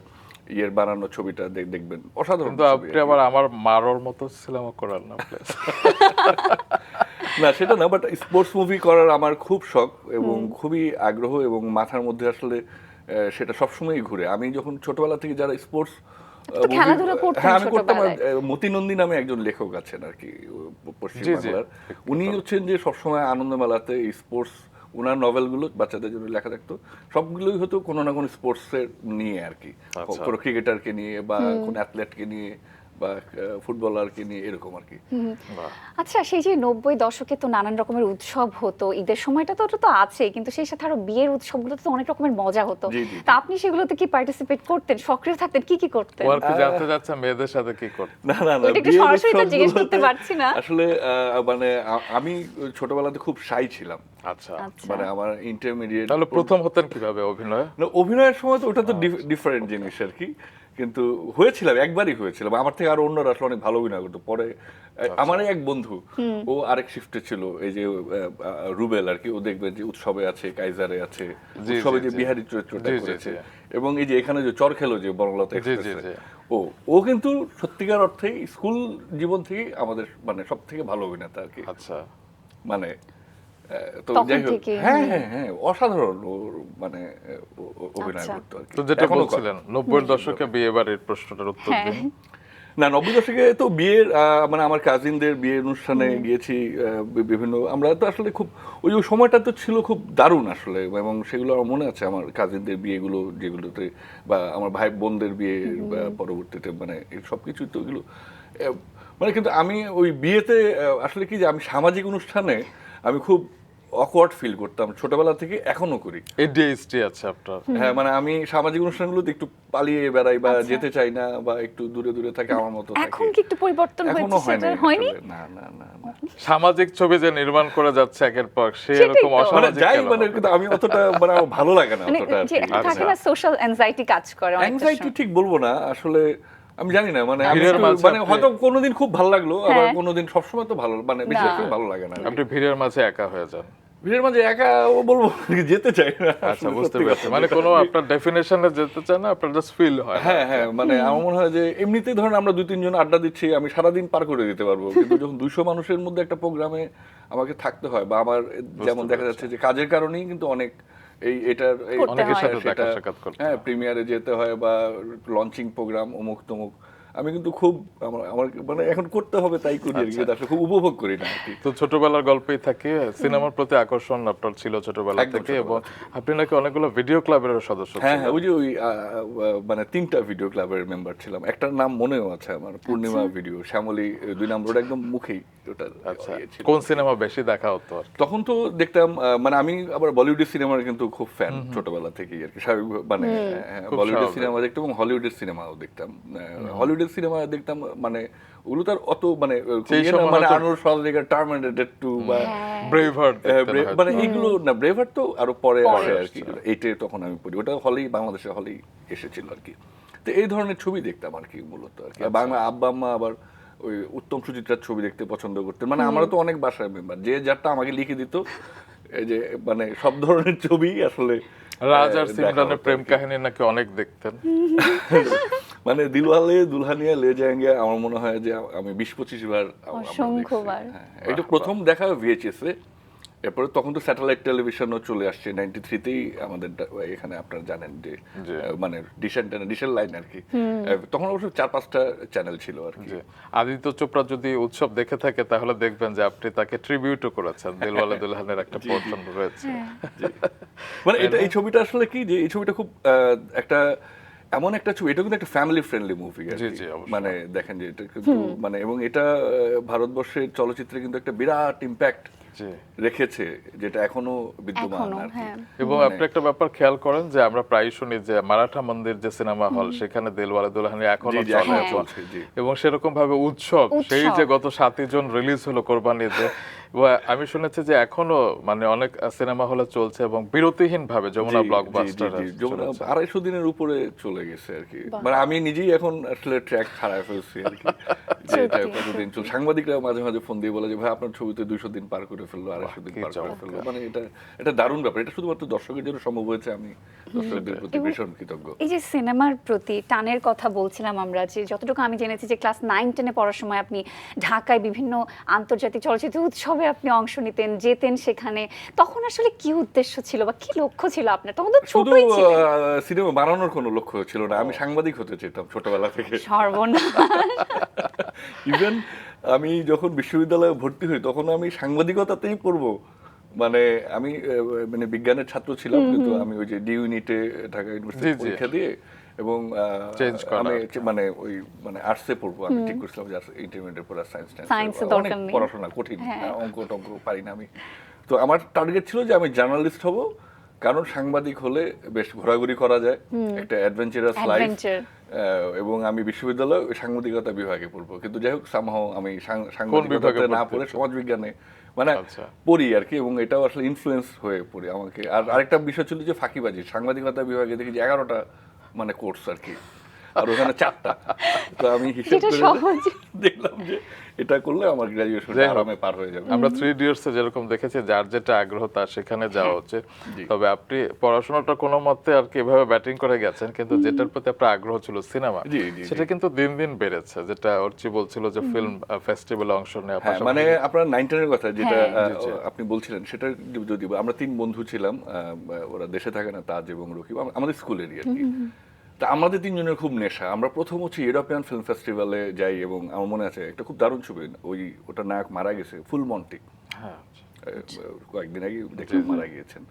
ইয়ের বানানো ছবিটা দেখবেন, অসাধারণ। কিন্তু আপনি আবার আমার মারোর মতো সিনেমা করার না প্লিজ। না সেটা না, বাট স্পোর্টস মুভি করার আমার খুব শখ এবং খুবই আগ্রহ, এবং মাথার মধ্যে আসলে সেটা সবসময়ই ঘুরে। আমি যখন ছোটবেলা থেকে যারা স্পোর্টস হ্যাঁ আমি করতাম, মতি নন্দী নামে একজন লেখক আছেন আর কি পশ্চিমবাংলার, উনি হচ্ছেন যে সবসময় আনন্দমেলাতে স্পোর্টস, ওনার নভেলগুলো বাচ্চাদের জন্য লেখা থাকতো, সবগুলোই হতো কোনো না কোনো স্পোর্টসের নিয়ে আর কি, কোনো ক্রিকেটারকে নিয়ে বা কোনো অ্যাথলেটকে নিয়ে বা ফুটবলারকে নিয়ে এরকম আর কি। আচ্ছা, সেই যে 90 দশকে তো নানান রকমের উৎসব হতো, ঈদের সময়টা তো ওটা তো আছে, কিন্তু সেই সাথে আরো বিয়ের উৎসবগুলো তো অনেক রকমের মজা হতো। তা আপনি সেগুলোতে কি পার্টিসিপেট করতেন, সক্রিয় থাকতেন, কি কি করতেন? ওর কি জানতে যাচ্ছে মেয়েদের সাথে কি করতেন? না না না, ওটা একটু সরাসরি তো জিজ্ঞেস করতে পারছি না আসলে। মানে আমি ছোটবেলাতে খুব শাই ছিলাম। আচ্ছা, মানে আমার ইন্টারমিডিয়েট। তাহলে প্রথম হতেন কিভাবে অভিনয়? না অভিনয়ের সময় তো ওটা তো ডিফারেন্ট জিনিস আর কি, কিন্তু হয়েছিলাম, একবারই হয়েছিলাম। আমার থেকে আরো অন্যরা আসলে অনেক ভালো অভিনয় করতো। পরে আমার এক বন্ধু, ও আরেক শিফটে ছিল, এই যে রুবেল আর কি, ও দেখবে যে উৎসবে আছে, কাইজারে আছে, উৎসবে যে বিহারি চরিত্রটা করেছে, এবং এই যে এখানে যে চর খেলো যে বনলতা এক্সপ্রেসে, ও কিন্তু সত্যিকার অর্থেই স্কুল জীবন থেকে আমাদের মানে সব থেকে ভালো অভিনেতা আর কি। আচ্ছা, মানে তো যাই হোক, হ্যাঁ হ্যাঁ হ্যাঁ, অসাধারণ ওর মানে অভিনয় করতো আর কি। তো যেটা বলছিলেন 90 দশকে বিয়ে বাড়ির প্রশ্নটার উত্তর দিন। না 90 দশকে তো বিয়ের মানে আমার কাজিনদের বিয়ের অনুষ্ঠানে গিয়েছি বিভিন্ন। আমরা তো আসলে খুব ওই সময়টা তো ছিল খুব দারুণ আসলে, এবং সেগুলো আমার মনে আছে, আমার কাজিনদের বিয়েগুলো যেগুলোতে, বা আমার ভাই বোনদের বিয়ে পরবর্তীতে, মানে সবকিছু তো এগুলো মানে। কিন্তু আমি ওই বিয়েতে আসলে কি যে আমি সামাজিক অনুষ্ঠানে আমি খুব অকওয়ার্ড ফিল করতাম ছোটবেলা থেকে, এখনো করি। এডিএইচডি আছে আপনার? হ্যাঁ, মানে আমি সামাজিক অনুষ্ঠানগুলোতে একটু পালিয়ে বেড়াই বা যেতে চাই না, বা একটু দূরে দূরে থাকে আমার মতো থাকি। এখন কি একটু পরিবর্তন হয়েছে? সেটা হয়নি। না না না না, সামাজিক ছবি যে নির্মাণ করে যাচ্ছে একের পর সে, এরকম অসামাজিক যাই মানে, কিন্তু আমি অতটা মানে আমার ভালো লাগে না অতটা। থাকে না, সোশ্যাল অ্যাংজাইটি কাজ করে অনেক। অ্যাংজাইটি ঠিক বলবো না আসলে, আমি জানি না, মানে মানে হয়তো কোনোদিন খুব ভালো লাগলো, আবার কোনোদিন সবসময় তো ভালো, মানে বেশি ভালো লাগে না। আপনি ভিড়ের মাঝে একা হয়ে যান? ভিড়ের মাঝে একা বলবো, যেতে চাই না। আচ্ছা, বুঝতে পারছি, মানে কোনো আপনার ডেফিনেশনে যেতে চান না, আপনার জাস্ট ফিল হয়। হ্যাঁ হ্যাঁ, মানে আমার মনে হয় যে এমনিতেই ধরেন আমরা 2-3 জন আড্ডা দিচ্ছি, আমি সারাদিন পার করে দিতে পারবো, কিন্তু যখন 200 মানুষের মধ্যে একটা প্রোগ্রামে আমাকে থাকতে হয়, বা আমার যেমন দেখা যাচ্ছে যে কাজের কারণেই কিন্তু অনেক এটার অনেকের সাথে দেখা সাক্ষাৎ করতে, হ্যাঁ প্রিমিয়ারে যেতে হয়, বা লঞ্চিং প্রোগ্রাম অমুক তমুক, আমি কিন্তু খুব আমার মানে এখন করতে হবে তাই করি আর কি, কিন্তু আসলে খুব উপভোগ করি না আর কি। তো ছোটবেলার গল্পেই থাকে সিনেমার প্রতি আকর্ষণ আপনার ছিল ছোটবেলা একদম থেকে, এবং ছোটবেলা আপনি নাকি অনেকগুলো ভিডিও ক্লাবের সদস্য হ্যাঁ ছিলেন। ওই যে ওই মানে 3টা ভিডিও ক্লাবের মেম্বার ছিলাম, একটার নাম মনেও আছে আমার, পূর্ণিমা ভিডিও, শ্যামলী 2 নম্বর, ওটা একদম মুখেই ওটা আচ্ছা, ছিল। কোন সিনেমা বেশি দেখা হতো আর কি? তখন তো দেখতাম মানে আমি আবার বলিউডের সিনেমার কিন্তু খুব ফ্যান ছোটবেলা থেকেই আর কি, স্বাভাবিক মানে খুব বলিউডের স্বাভাবিক। সিনেমা দেখতাম এবং হলিউডের সিনেমাও দেখতাম। হলিউডের সিনেমা দেখতাম মানে ওগুলো তার অত মানে সেই ইয়ে না, সময় মানে হয়তো- আর্নল্ড শোয়ার্জনেগার টার্মিনেটর 2 বা ব্রেভহার্ট দেখতেন হয়তো। মানে এইগুলো না, ব্রেভার তো আরো পরে পরে আসে আর কি, এইটে তখন আমি পড়ি, ওটা হলেই বাংলাদেশে হলেই এসেছিল আর কি। তো এই ধরনের ছবি দেখতাম আর কি মূলত আর কি। আর বাংলা আব্বা আম্মা আবার ওই উত্তম সুচিত্রার ছবি দেখতে পছন্দ করতেন, মানে আমরা তো অনেক বাসায় মেম্বার, যে যারটা আমাকে লিখে দিত, এই যে মানে সব ধরনের ছবি আসলে রাজ আর দেখা সিমরানের হতো আর প্রেম কি। কাহিনী নাকি অনেক দেখতেন। মানে দিলওয়ালে দুলহানিয়া লে যায়েঙ্গে আমার মনে হয় যে আমি 20-25 বার আমরা অসংখ্য দেখছি। বার। হ্যাঁ, এটা প্রথম দেখা ভিএইচএস এ, এরপরে তখন তো স্যাটেলাইট টেলিভিশনও চলে আসছে 93তেই আমাদের এখানে, আপনারা জানেন যে জি। মানে ডিশের লাইন আর কি। তখন অবশ্য 4-5টা চ্যানেল ছিল আর কি। যে আদিত্য চোপড়া যদি উৎসব দেখে থাকে তাহলে দেখবেন যে আপনি তাকে ট্রিবিউটও করেছেন, দিলওয়ালে দুলহানের একটা পোর্শন রয়েছে। মানে এটা এই ছবিটা আসলে কি, যে এই ছবিটা খুব একটা এমন একটা ছবি, এটা কিন্তু একটা ফ্যামিলি ফ্রেন্ডলি মুভি আর জি, কি। জি, অবশ্যই। মানে দেখেন যে এটা কিন্তু মানে, এবং এটা ভারতবর্ষের চলচ্চিত্রে কিন্তু একটা বিরাট ইম্প্যাক্ট জি। রেখেছে, যেটা এখনো বিদ্যমান এখনো, আর কি। হ্যাঁ। এবং মানে- আপনি একটা ব্যাপার খেয়াল করেন যে আমরা প্রায় শুনি যে মারাঠা মন্দির যে সিনেমা হল, সেখানে দিলওয়ালে দুলহানি এখনো জি, জি, চলে, এখনো এবং- চলছে, জি। এবং সেরকম ভাবে উৎসব সেই উৎসব। যে গত 7ই জুন রিলিজ হলো কোরবানিতে, এবং আমি শুনেছি যে এখনো মানে অনেক সিনেমা হলে চলছে এবং বিরতিহীন ভাবে যমুনা জি, ব্লকবাস্টার জি, জি, যমুনা 250 দিনের উপরে চলে গেছে আর কি। বাহ। মানে আমি নিজেই এখন আসলে ট্র্যাক হারায় ফেলছি আর কি, যে এটা সত্যি, কতদিন চল। সাংবাদিকরা মাঝে মাঝে ফোন দিয়ে বলে যে ভাই আপনার ছবিতে 200 দিন পার করে ফেললো, 250 দিন কি পার করে চমৎকার। ফেললো। মানে এটা দারুণ ব্যাপার, এটা শুধুমাত্র দর্শকের জন্য সম্ভব হয়েছে, আমি দর্শকদের প্রতি এবং ভীষণ কৃতজ্ঞ। এই যে সিনেমার প্রতি টানের কথা বলছিলাম আমরা, যে যতটুকু আমি জেনেছি যে ক্লাস 9-10 এ পড়ার সময় আপনি ঢাকায় বিভিন্ন আন্তর্জাতিক চলচ্চিত্র উৎসবে আপনি অংশ নিতেন, যেতেন সেখানে। তখন আসলে কি উদ্দেশ্য ছিল বা কি লক্ষ্য ছিল আপনার? তখন তো শুধু ছোটই ছিলেন। সিনেমা বানানোর কোনো লক্ষ্য ছিল না, আমি সাংবাদিক হতে চেতাম ছোটবেলা থেকে। সর্বনাশ। ইভেন আমি যখন বিশ্ববিদ্যালয়ে ভর্তি হই তখন আমি সাংবাদিকতাতেই পড়বো, মানে আমি মানে বিজ্ঞানের ছাত্র ছিলাম, কিন্তু আমি ওই যে ডি ইউনিটে ঢাকা জি, ইউনিভার্সিটি জি। পরীক্ষা দিয়ে এবং Change করা আমি আর কি। মানে ওই মানে আর্টসে পড়বো, আমি ঠিক করছিলাম যে ইন্টারমিডিয়েটের পর সায়েন্স Science-এর অনেক দরকার নেই। পড়াশোনা কঠিন, হ্যাঁ। অঙ্ক টঙ্ক পারি না আমি। তো আমার টার্গেট ছিল যে আমি জার্নালিস্ট হব, কারণ সাংবাদিক হলে বেশ ঘোরাঘুরি করা যায়, একটা অ্যাডভেঞ্চারাস লাইফ, Adventure। এবং আমি বিশ্ববিদ্যালয়ে সাংবাদিকতা বিভাগে পড়বো। কিন্তু যাই হোক সামহাও আমি বিভাগে সাংবাদিকতাতে না পড়তে পড়ে ইচ্ছুক? সমাজবিজ্ঞানে মানে আচ্ছা। পড়ি আর কি, এবং এটাও আসলে ইনফ্লুয়েন্স হয়ে পড়ি আমাকে। আর আরেকটা বিষয় ছিল যে ফাঁকিবাজি, সাংবাদিকতা বিভাগে দেখি যে 11টা মানে কোর্স আর কি, আর ওখানে 4টা। তো আমি হিসেব যেটা করে সহজ। দেখলাম যে এটা করলে আমার গ্রাজুয়েশন যাই হোক, আরামে পার হয়ে যাবে। আমরা 3 ইডিয়টসে যেরকম দেখেছি যার যেটা আগ্রহ তার সেখানে যাওয়া উচিত। জি। তবে আপনি পড়াশোনাটা কোনো মতে আর কি এভাবে ব্যাটিং করে গেছেন, কিন্তু যেটার প্রতি আপনার আগ্রহ ছিল সিনেমা, জি, জি, জি। সেটা কিন্তু দিন দিন বেড়েছে, যেটা অর্চি বলছিল যে ফিল্ম ফেস্টিভ্যালে অংশ নেওয়া। হ্যাঁ, মানে আপনার 9-10 এর কথা যেটা হ্যাঁ। জি, জি। আপনি বলছিলেন, সেটা যদি আমরা 3 বন্ধু ছিলাম, ওরা দেশে থাকে না, তাজ এবং রকিব, আমাদের স্কুলেরই আর কি। তা আমাদের 3 জনের খুব নেশা, আমরা প্রথম হচ্ছে ইউরোপিয়ান ফিল্ম ফেস্টিভ্যালে যাই, এবং আমার মনে আছে একটা খুব দারুণ ছবি, ওটা নায়ক মারা গেছে, ফুল মন্টি, হ্যাঁ, কয়েকদিন আগে দেখলাম মারা গিয়েছেন।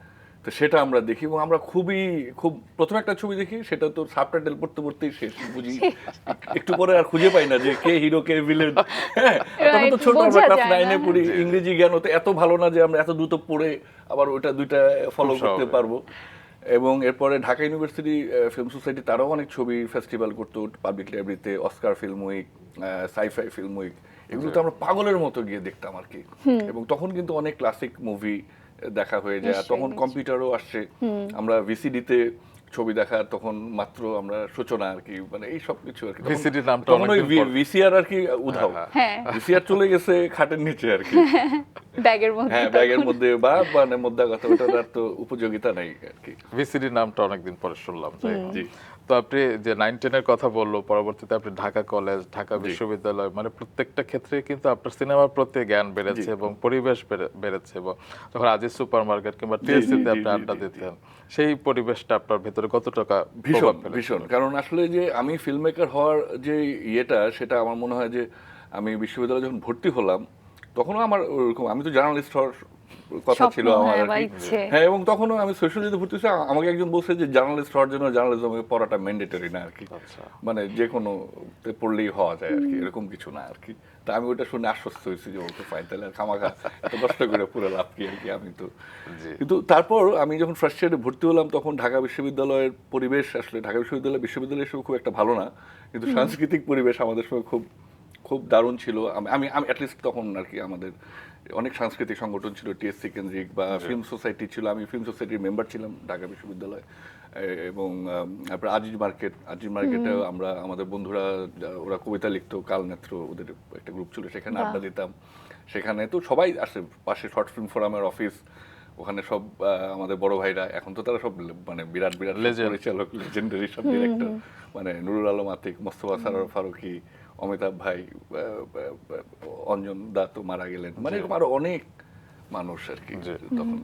তো সেটা আমরা দেখি, এবং আমরা খুব প্রথম একটা ছবি দেখি, সেটা তো সাবটাইটেল পড়তে পড়তেই শেষ বুঝি, একটু পরে আর খুঁজে পাই না যে কে হিরো কে ভিলেন। হ্যাঁ, তখন তো Right, ছোট, আমরা বোঝা ক্লাস যায় না। 9-এ পড়ি, ইংরেজি জ্ঞান তো এত ভালো না যে আমরা এত দ্রুত পড়ে আবার ওটা দুইটা ফলো করতে স্বাভাবিক। পারবো। এবং এরপরে ঢাকা ইউনিভার্সিটি ফিল্ম সোসাইটি তারাও অনেক ছবি ফেস্টিভ্যাল করতো, পাবলিক লাইব্রেরিতে Oscar film week, scifi film week, এগুলো তো আমরা পাগলের মতো গিয়ে দেখতাম আর কি। এবং তখন কিন্তু অনেক ক্লাসিক মুভি দেখা হয়ে যায়, আর তখন কম্পিউটারও আসছে, আমরা ভিসিডিতে ছবি দেখার তখন মাত্র আমরা সূচনা আর কি, মানে এই সব কিছু আর কি। VCD নামটা তখন ওই অনেকদিন পর। ভিসিআর আর কি উধাও, হ্যাঁ। ভিসিআর চলে গেছে খাটের নিচে আর কি। ব্যাগের মধ্যে হ্যাঁ ব্যাগের মধ্যে বা মানে মোদ্দা কথা, ওটার আর তো উপযোগিতা নাই আর কি। ভিসিডি নামটা অনেকদিন পরে শুনলাম, যাই হোক। জি। তো আপনি যে 9-10 এর কথা বললো, পরবর্তীতে আপনি ঢাকা কলেজ, ঢাকা জি। বিশ্ববিদ্যালয়, মানে প্রত্যেকটা ক্ষেত্রে কিন্তু আপনার সিনেমার প্রতি জ্ঞান বেড়েছে জি। এবং পরিবেশ বেড়েছে, এবং যখন আজিজ সুপার মার্কেট কিংবা জি, টিএসসিতে জি, আপনি জি, আড্ডা জি, জি। দিতেন, সেই পরিবেশটা আপনার ভেতরে কত টাকা ভীষণ প্রভাব ফেলেছিল? ভীষণ, কারণ আসলে যে আমি ফিল্ম মেকার হওয়ার যে ইয়েটা, সেটা আমার মনে হয় যে আমি বিশ্ববিদ্যালয়ে যখন ভর্তি হলাম তখনও আমার ওরকম, আমি তো জার্নালিস্ট হওয়ার কথা ছিল স্বপ্ন, আমার হ্যাঁ, আর বা কি। ইচ্ছে। হ্যাঁ, এবং তখনও আমি সোশ্যালজিতে ভর্তি হয়েছি, আমাকে একজন বলছে যে জার্নালিস্ট হওয়ার জন্য জার্নালিজমে পড়াটা ম্যান্ডেটরি না আর কি, আচ্ছা। মানে যে কোনো পড়লেই হওয়া যায় আর কি, এরকম কিছু না আর কি। তা আমি ওটা শুনে আশ্বস্ত হয়েছি যে ওকে ফাইন, তাহলে আর খামাখা এত কষ্ট করে পুরো লাভ কি আর কি, আমি তো। জি। কিন্তু তারপর আমি যখন ফার্স্ট ইয়ারে ভর্তি হলাম তখন ঢাকা বিশ্ববিদ্যালয়ের পরিবেশ, আসলে ঢাকা বিশ্ববিদ্যালয় হিসেবে খুব একটা ভালো না, কিন্তু সাংস্কৃতিক পরিবেশ আমাদের সময় খুব খুব দারুণ ছিল। আমি আমি অ্যাটলিস্ট তখন আর কি আমাদের অনেক সাংস্কৃতিক সংগঠন ছিল, টিএসসি কেন্দ্রিক বা ফিল্ম সোসাইটি ছিল, আমি ফিল্ম সোসাইটির মেম্বার ছিলাম ঢাকা বিশ্ববিদ্যালয়ে। এবং তারপরে আজিজ মার্কেটে আমরা আমাদের বন্ধুরা ওরা কবিতা লিখতো, কালনেত্র ওদের একটা গ্রুপ ছিল, সেখানে বাহ। আড্ডা দিতাম। সেখানে তো সবাই আসে, পাশে শর্ট ফিল্ম ফোরামের অফিস, ওখানে সব আমাদের বড় ভাইরা, এখন তো তারা সব মানে বিরাট বিরাট সব Legend. পরিচালক, লেজেন্ডারি সব ডিরেক্টর, মানে নুরুল আলম আতিক, মোস্তফা সারোয়ার ফারুকী, অমিতাভ ভাই, অঞ্জন দা তো মারা গেলেন, মানে এরকম আরো অনেক মানুষ আর কি জি। তখন।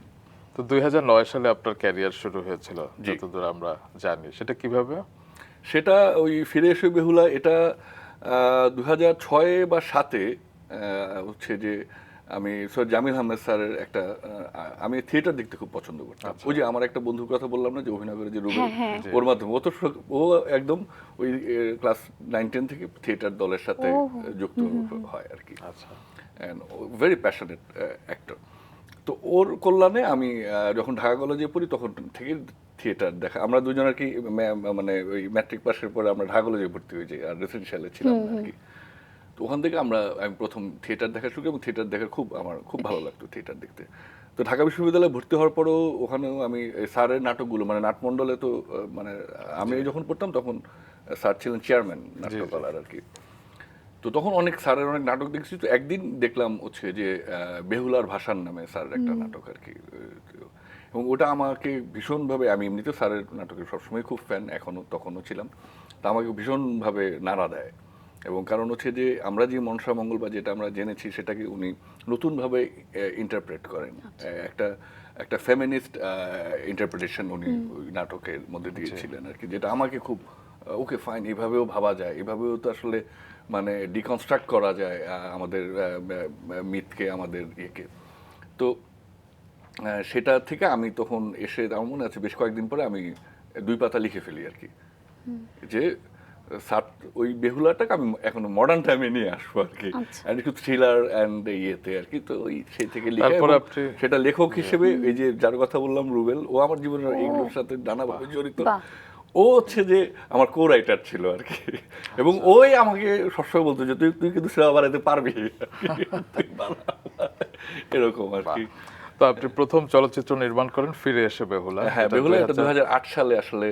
তো 2009 সালে আপনার ক্যারিয়ার শুরু হয়েছিল, জি। যতদূর আমরা জানি, সেটা কিভাবে? সেটা ওই ফিরে এসে বেহুলা, এটা 2006 বা 7-এ হচ্ছে যে আমি স্যার জামিল আহমেদ স্যারের একটা আমি থিয়েটার দেখতে খুব পছন্দ করতাম। ওই যে আমার একটা বন্ধুর কথা বললাম না যে অভিনয় করে, যে রুবেল, হ্যাঁ, ওর মাধ্যমে ও একদম ওই ক্লাস 9-10 থেকে থিয়েটার দলের সাথে যুক্ত হয় আর কি, আচ্ছা। Very passionate actor. তো ওর কল্যাণে আমি যখন ঢাকা কলেজে পড়ি তখন থেকে থিয়েটার দেখা, আমরা দুজন আর কি মানে ওই ম্যাট্রিক পাশের পরে আমরা ঢাকা কলেজে ভর্তি হয়ে যাই, আর রেসিডেন্সিয়ালে ছিলাম না আর কি। তো ওখান থেকে আমি প্রথম থিয়েটার দেখা শুরু করি, এবং থিয়েটার দেখা আমার খুব ভালো লাগতো থিয়েটার দেখতে। তো ঢাকা বিশ্ববিদ্যালয়ে ভর্তি হওয়ার পরেও ওখানেও আমি স্যারের নাটকগুলো, মানে নাটমণ্ডলে তো মানে আমি যখন পড়তাম তখন স্যার ছিলেন চেয়ারম্যান নাট্যকলার আর কি। তো তখন অনেক স্যারের অনেক নাটক দেখছি। তো একদিন দেখলাম হচ্ছে যে বেহুলার ভাষার নামে স্যারের একটা নাটক আর কি, এবং ওটা আমাকে ভীষণভাবে, আমি এমনিতে স্যারের নাটকের সবসময় খুব ফ্যান, তখনও ছিলাম, তা আমাকে ভীষণভাবে নাড়া দেয়। এবং কারণ হচ্ছে যে আমরা যে মনসা মঙ্গল বা যেটা আমরা জেনেছি সেটাকে উনি নতুনভাবে ইন্টারপ্রেট করেন, একটা একটা ফেমিনিস্ট ইন্টারপ্রিটেশন উনি ওই নাটকের মধ্যে দিয়েছিলেন আর কি, যেটা আমাকে খুব ওকে ফাইন, এভাবেও ভাবা যায়, এভাবেও তো আসলে মানে ডিকনস্ট্রাক্ট করা যায় আমাদের মিথকে, আমাদের ইয়েকে। তো সেটা থেকে আমি তখন এসে, আমার মনে আছে বেশ কয়েকদিন পরে আমি 2 পাতা লিখে ফেলি আর কি, যে ওই বেহুলাটাকে আমি এখন মডার্ন টাইমে নিয়ে আসবো আর কি, and একটু থ্রিলার অ্যান্ড ইয়েতে আর কি। তো ওই সেই থেকে লিখে, তারপর এবং আপনি- সেটা লেখক হিসেবে এই যে যার কথা বললাম রুবেল, ও আমার জীবনের এইগুলোর সাথে নানাভাবে জড়িত। বাহ। ও হচ্ছে যে আমার কো রাইটার ছিল আর কি, এবং ওই আমাকে সবসময় বলতো যে তুই কিন্তু সেবা বাড়াইতে পারবি, তুই বানা। এরকম আর কি। তো আপনি প্রথম চলচ্চিত্র নির্মাণ করেন ফিরে এসে বেহুলা। হ্যাঁ, এটা বেহুলা, এটা 2000 2008 সালে আসলে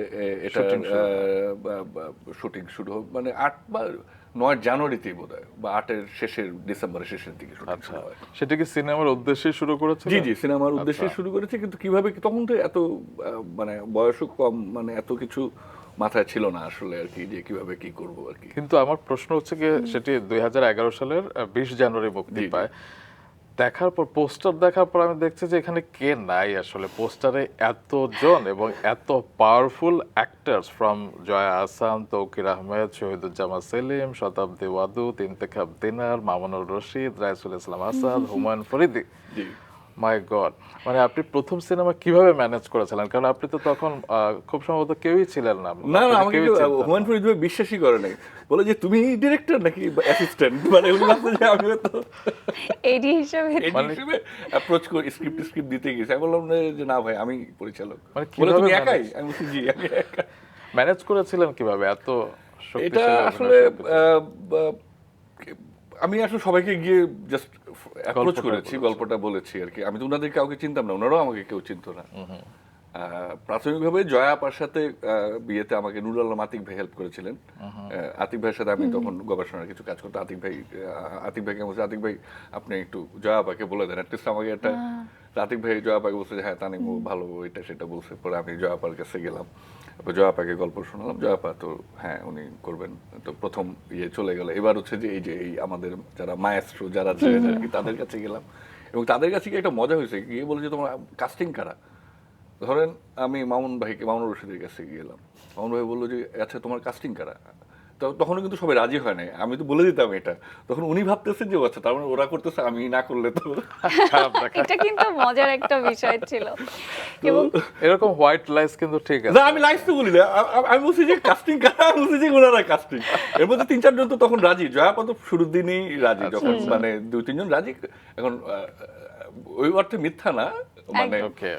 এটা Shooting শুরু শুটিং শুরু হয়, মানে 8 বা 9 জানুয়ারিতেই বোধহয়, বা 8-এর শেষের, ডিসেম্বরের শেষের দিকে শুটিং আচ্ছা, শুরু হয়। সেটা কি সিনেমার উদ্দেশ্যে শুরু করেছিল? জি জি, সিনেমার উদ্দেশ্যে আচ্ছা। শুরু করেছে, কিন্তু কিভাবে তখন তো এত মানে বয়সও কম, মানে এত কিছু মাথায় ছিল না আসলে আর কি, যে কিভাবে কি করব আর কি। কিন্তু আমার প্রশ্ন হচ্ছে কি, সেটি 2011 সালের 20 জানুয়ারি মুক্তি জি, জি। পায়। দেখার পর, পোস্টার দেখার পর আমি দেখছি যে এখানে কে নাই আসলে পোস্টারে, এতজন এবং এত powerful actors, from Joya Ahsan, Tauquir Ahmed, Shahiduzzaman Selim, Shatabdi Wadud, Intekhab Dinar, Mamunur Rashid, Raisul Islam Asad, Humayun Faridi. জি। মাই গড, মানে আপনি প্রথম সিনেমা কিভাবে ম্যানেজ করেছিলেন? কারণ আপনি তো তখন খুব সম্ভবত কেউই ছিলেন না। না আপনাকে আমাকে কেউই চিনতেন না। হুমায়ুন ফরিদ ভাই বিশ্বাসই করে নাই, বলে যে তুমি ডিরেক্টর নাকি অ্যাসিস্ট্যান্ট, মানে উনি ভাবতেন যে আমি তো এডি হিসেবে হিসেবে অ্যাপ্রোচ করে স্ক্রিপ্ট দিতে গেছি। আমি বললাম যে না ভাই, আমি পরিচালক। মানে বলে তুমি কিভাবে একাই? manage? আমি বলছি জি, আমি একা। ম্যানেজ করেছিলেন কিভাবে এত এটা শক্তিশালী আসলে অভিনয় শিল্পী? আমি আসলে সবাইকে গিয়ে জাস্ট অ্যাপ্রোচ গল্পটা করেছি, বলেছেন। গল্পটা বলেছি আর কি। আমি তো ওনাদের কাউকে চিনতাম না, ওনারাও আমাকে কেউ চিনতো না। প্রাথমিকভাবে জয়া আপার সাথে বিয়েতে আমাকে নুরুল আলম আতিক ভাই হেল্প করেছিলেন। আতিক ভাইয়ের সাথে আমি তখন গবেষণার কিছু কাজ করতাম। আতিক ভাইকে বলছি, আতিক ভাই আপনি একটু জয়া আপাকে বলে দেন, অ্যাটলিস্ট আমাকে একটা। আতিক ভাই জয়া আপাকে বলছে যে হ্যাঁ তানিম ভালো, এটা সেটা বলছে। পরে আমি জয়া আপার কাছে গেলাম, জয়া আপাকে গল্প শোনালাম। জয়া আপা তো হ্যাঁ উনি করবেন। তো প্রথম চলে গেল। এবার হচ্ছে যে এই আমাদের যারা মায়েস্ট্রো যারা ছিলেন আর কি, তাদের কাছে গেলাম, এবং তাদের কাছে গিয়ে একটা মজা হয়েছে। গিয়ে বলে যে তোমার কাস্টিং কারা? ধরেন আমি মামুনুর রশিদের কাছে গেলাম, মামুন ভাই বললো যে আচ্ছা তোমার কাস্টিং কারা? তখনও কিন্তু সবাই রাজি হয় নাই, আমি তো বলে দিতাম এটা। তখন উনি ভাবতেছেন যে আচ্ছা তার মানে ওরা করতেছে, আমি না করলে তো খারাপ দেখা। এটা কিন্তু মজার একটা বিষয় ছিল। এবং এরকম হোয়াইট লাইস কিন্তু ঠিক আছে। না, আমি লাইফ তো বলি না, আমি বলছি যে কাস্টিং কারা, আমি বলছি যে ওনারা কাস্টিং। এর মধ্যে 3-4 জন তো তখন রাজি, জয়াপা তো শুরুর দিনই রাজি, যখন মানে 2-3 জন রাজি। এখন ওই অর্থে মিথ্যা না, মানে ওকে,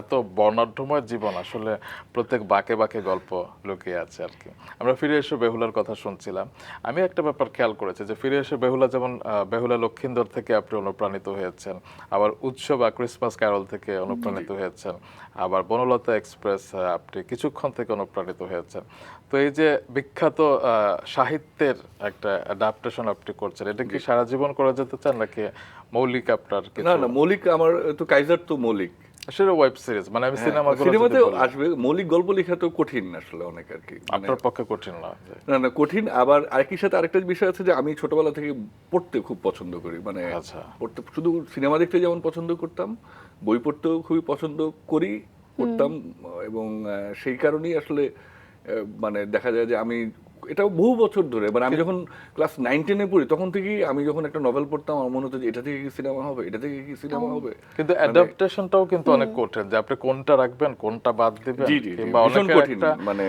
এত বর্ণাঢ্যময় জীবন, আসলে প্রত্যেক বাঁকে বাঁকে গল্প লুকিয়ে আছে আর কি। আমরা ফিরে এসে বেহুলার কথা শুনছিলাম। আমি একটা ব্যাপার খেয়াল করেছি যে ফিরে এসে বেহুলা, যেমন বেহুলা লক্ষিন্দর থেকে আপনি অনুপ্রাণিত হয়েছেন, আবার উৎসব বা ক্রিসমাস ক্যারল থেকে অনুপ্রাণিত হয়েছেন, আবার বনলতা এক্সপ্রেস আপনি কিছুক্ষণ থেকে অনুপ্রাণিত হয়েছেন। তো এই যে বিখ্যাত সাহিত্যের একটা অ্যাডাপ্টেশন আপনি করছেন, এটা কি সারা জীবন করে যেতে চান নাকি মৌলিক আপনার কিছু? না না, মৌলিক আমার তো কাইজার তো মৌলিক, আসলে ওয়েব সিরিজ, মানে আমি সিনেমাতে আসবে। মৌলিক গল্প লেখা তো কঠিন আসলে অনেক আর কি, আপনার পক্ষে কঠিন না? না না কঠিন। আবার আরেকটির সাথে আরেকটা বিষয় আছে যে আমি ছোটবেলা থেকে পড়তে খুব পছন্দ করি, মানে আচ্ছা। পড়তে, শুধু সিনেমা দেখতে যেমন পছন্দ করতাম, বই পড়তেও খুবই পছন্দ করি, করতাম। এবং সেই কারণেই আসলে মানে দেখা যায় যে আমি এটাও বহু বছর ধরে, মানে আমি যখন ক্লাস 9-10-এ পড়ি তখন থেকেই আমি যখন একটা নভেল পড়তাম আমার মনে হতো যে এটা থেকে কি সিনেমা হবে, এটা থেকে কি সিনেমা হবে। কিন্তু অ্যাডাপ্টেশনটাও কিন্তু অনেক কঠিন, যে আপনি কোনটা রাখবেন কোনটা বাদ দিবেন, জি জি, কিংবা ভীষণ অনেকের কঠিন, একটা মানে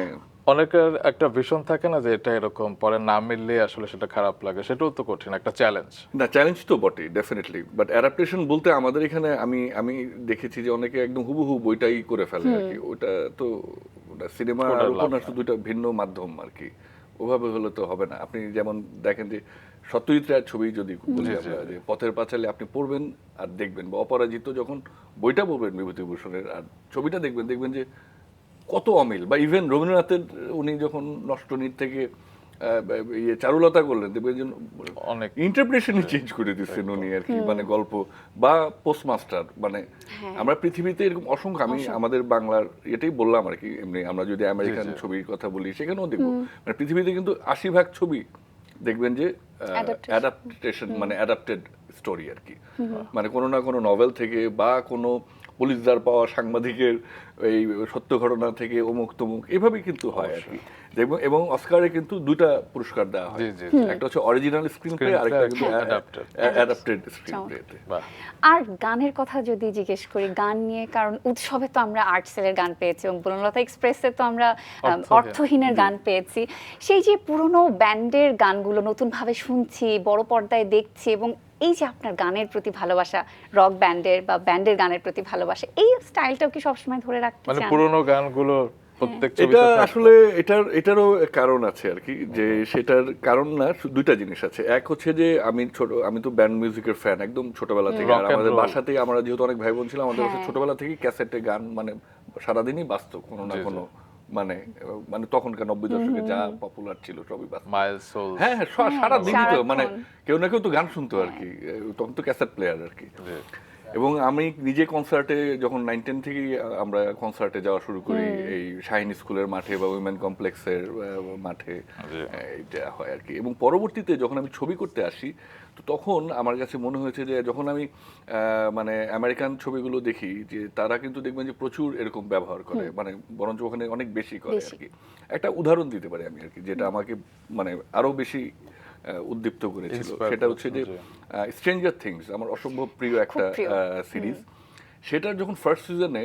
অনেকের একটা ভিশন থাকে না যে এটা এরকম, পরে না মিললে আসলে সেটা খারাপ লাগে, সেটাও তো কঠিন একটা চ্যালেঞ্জ। না, চ্যালেঞ্জ তো বটে ডেফিনেটলি, বাট অ্যাডাপ্টেশন বলতে আমাদের এখানে আমি দেখেছি যে অনেকে একদম হুবহু বইটাই করে ফেলে আর কি। ওটা তো সিনেমা আর উপন্যাস তো দুইটা ভিন্ন মাধ্যম আর কি, ওভাবে হলে তো হবে না। আপনি যেমন দেখেন যে সত্যজিৎ রায়ের ছবি যদি বলি আমরা, যে পথের পাঁচালী আপনি পড়বেন আর দেখবেন, বা অপরাজিত যখন বইটা পড়বেন বিভূতিভূষণের আর ছবিটা দেখবেন যে কত অমিল। বা ইভেন রবীন্দ্রনাথের উনি যখন নষ্টনীর থেকে চারুলতা করলেন, দেখবেন যে অনেক ইন্টারপ্রিটেশনই চেঞ্জ করে দিচ্ছেন উনি আর কি, মানে গল্প বা পোস্টমাস্টার, মানে আমরা পৃথিবীতে এরকম অসংখ্য, আমি আমাদের বাংলার এটাই বললাম আর কি। এমনি আমরা যদি আমেরিকান ছবির কথা বলি সেখানেও দেখবো, মানে পৃথিবীতে কিন্তু 80% ছবি দেখবেন যে অ্যাডাপ্টেশন, মানে অ্যাডাপ্টেড স্টোরি আর কি। মানে কোনো না কোনো নভেল থেকে বা কোনো পুলিশদার পাওয়া সাংবাদিকের এই সত্য ঘটনা থেকে অমুক তমুক, এভাবেই কিন্তু হয় আর কি। এবং অস্কারে কিন্তু 2টা পুরস্কার দেওয়া হয়, একটা হচ্ছে অরিজিনাল স্ক্রিনপ্লে, আরেকটা কিন্তু অ্যাডাপ্টেড স্ক্রিনপ্লেতে। আর গানের কথা যদি জিজ্ঞেস করি, গান নিয়ে, কারণ উৎসবে তো আমরা আর্টসেলের গান পেয়েছি এবং বনলতা এক্সপ্রেসে তো আমরা অর্থহীনের গান পেয়েছি। সেই যে পুরনো ব্যান্ডের গানগুলো নতুনভাবে শুনছি, বড় পর্দায় দেখছি, এবং এই যে আপনার গানের প্রতি ভালোবাসা, রক ব্যান্ডের বা ব্যান্ডের গানের প্রতি ভালোবাসা, এই স্টাইলটাও কি সবসময় ধরে রাখতে মানে চান? পুরনো গানগুলো প্রত্যেক এটা ছবিতে আসলে এটারও কারণ আছে আর কি, যে সেটার কারণ না, দুইটা জিনিস আছে। এক হচ্ছে যে আমি তো ব্যান্ড মিউজিকের ফ্যান একদম ছোটবেলা থেকে। আর আমাদের বাসাতেই আমরা যেহেতু অনেক ভাই বোন ছিলাম, আমাদের বাসায় ছোটবেলা থেকেই ক্যাসেটে গান, মানে সারাদিনই বাজতো কোনো না কোনো, মানে তখনকার 90 দশকে যা পপুলার ছিল সবই বাজতো। মাইল সোল, হ্যাঁ হ্যাঁ, সারাদিনই তো, মানে কেউ না কেউ তো গান শুনতো আর কি, তখন তো ক্যাসেট প্লেয়ার আর কি। এবং আমি নিজে কনসার্টে যখন 9-10 থেকেই আমরা কনসার্টে যাওয়া শুরু করি, এই শাহিন স্কুলের মাঠে বা উইমেন কমপ্লেক্সের মাঠে, এটা হয় আর কি। এবং পরবর্তীতে যখন আমি ছবি করতে আসি, তো তখন আমার কাছে মনে হয়েছে যে যখন আমি মানে আমেরিকান ছবিগুলো দেখি, যে তারা কিন্তু দেখবেন যে প্রচুর এরকম ব্যবহার করে, মানে বরঞ্চ ওখানে অনেক বেশি করে আর কি। একটা উদাহরণ দিতে পারি আমি আর কি, যেটা আমাকে মানে আরো বেশি উদ্দীপ্ত করেছিল, সেটা হচ্ছে যে স্ট্রেঞ্জার থিংস আমার অসম্ভব প্রিয় একটা সিরিজ। সেটার যখন ফার্স্ট সিজনে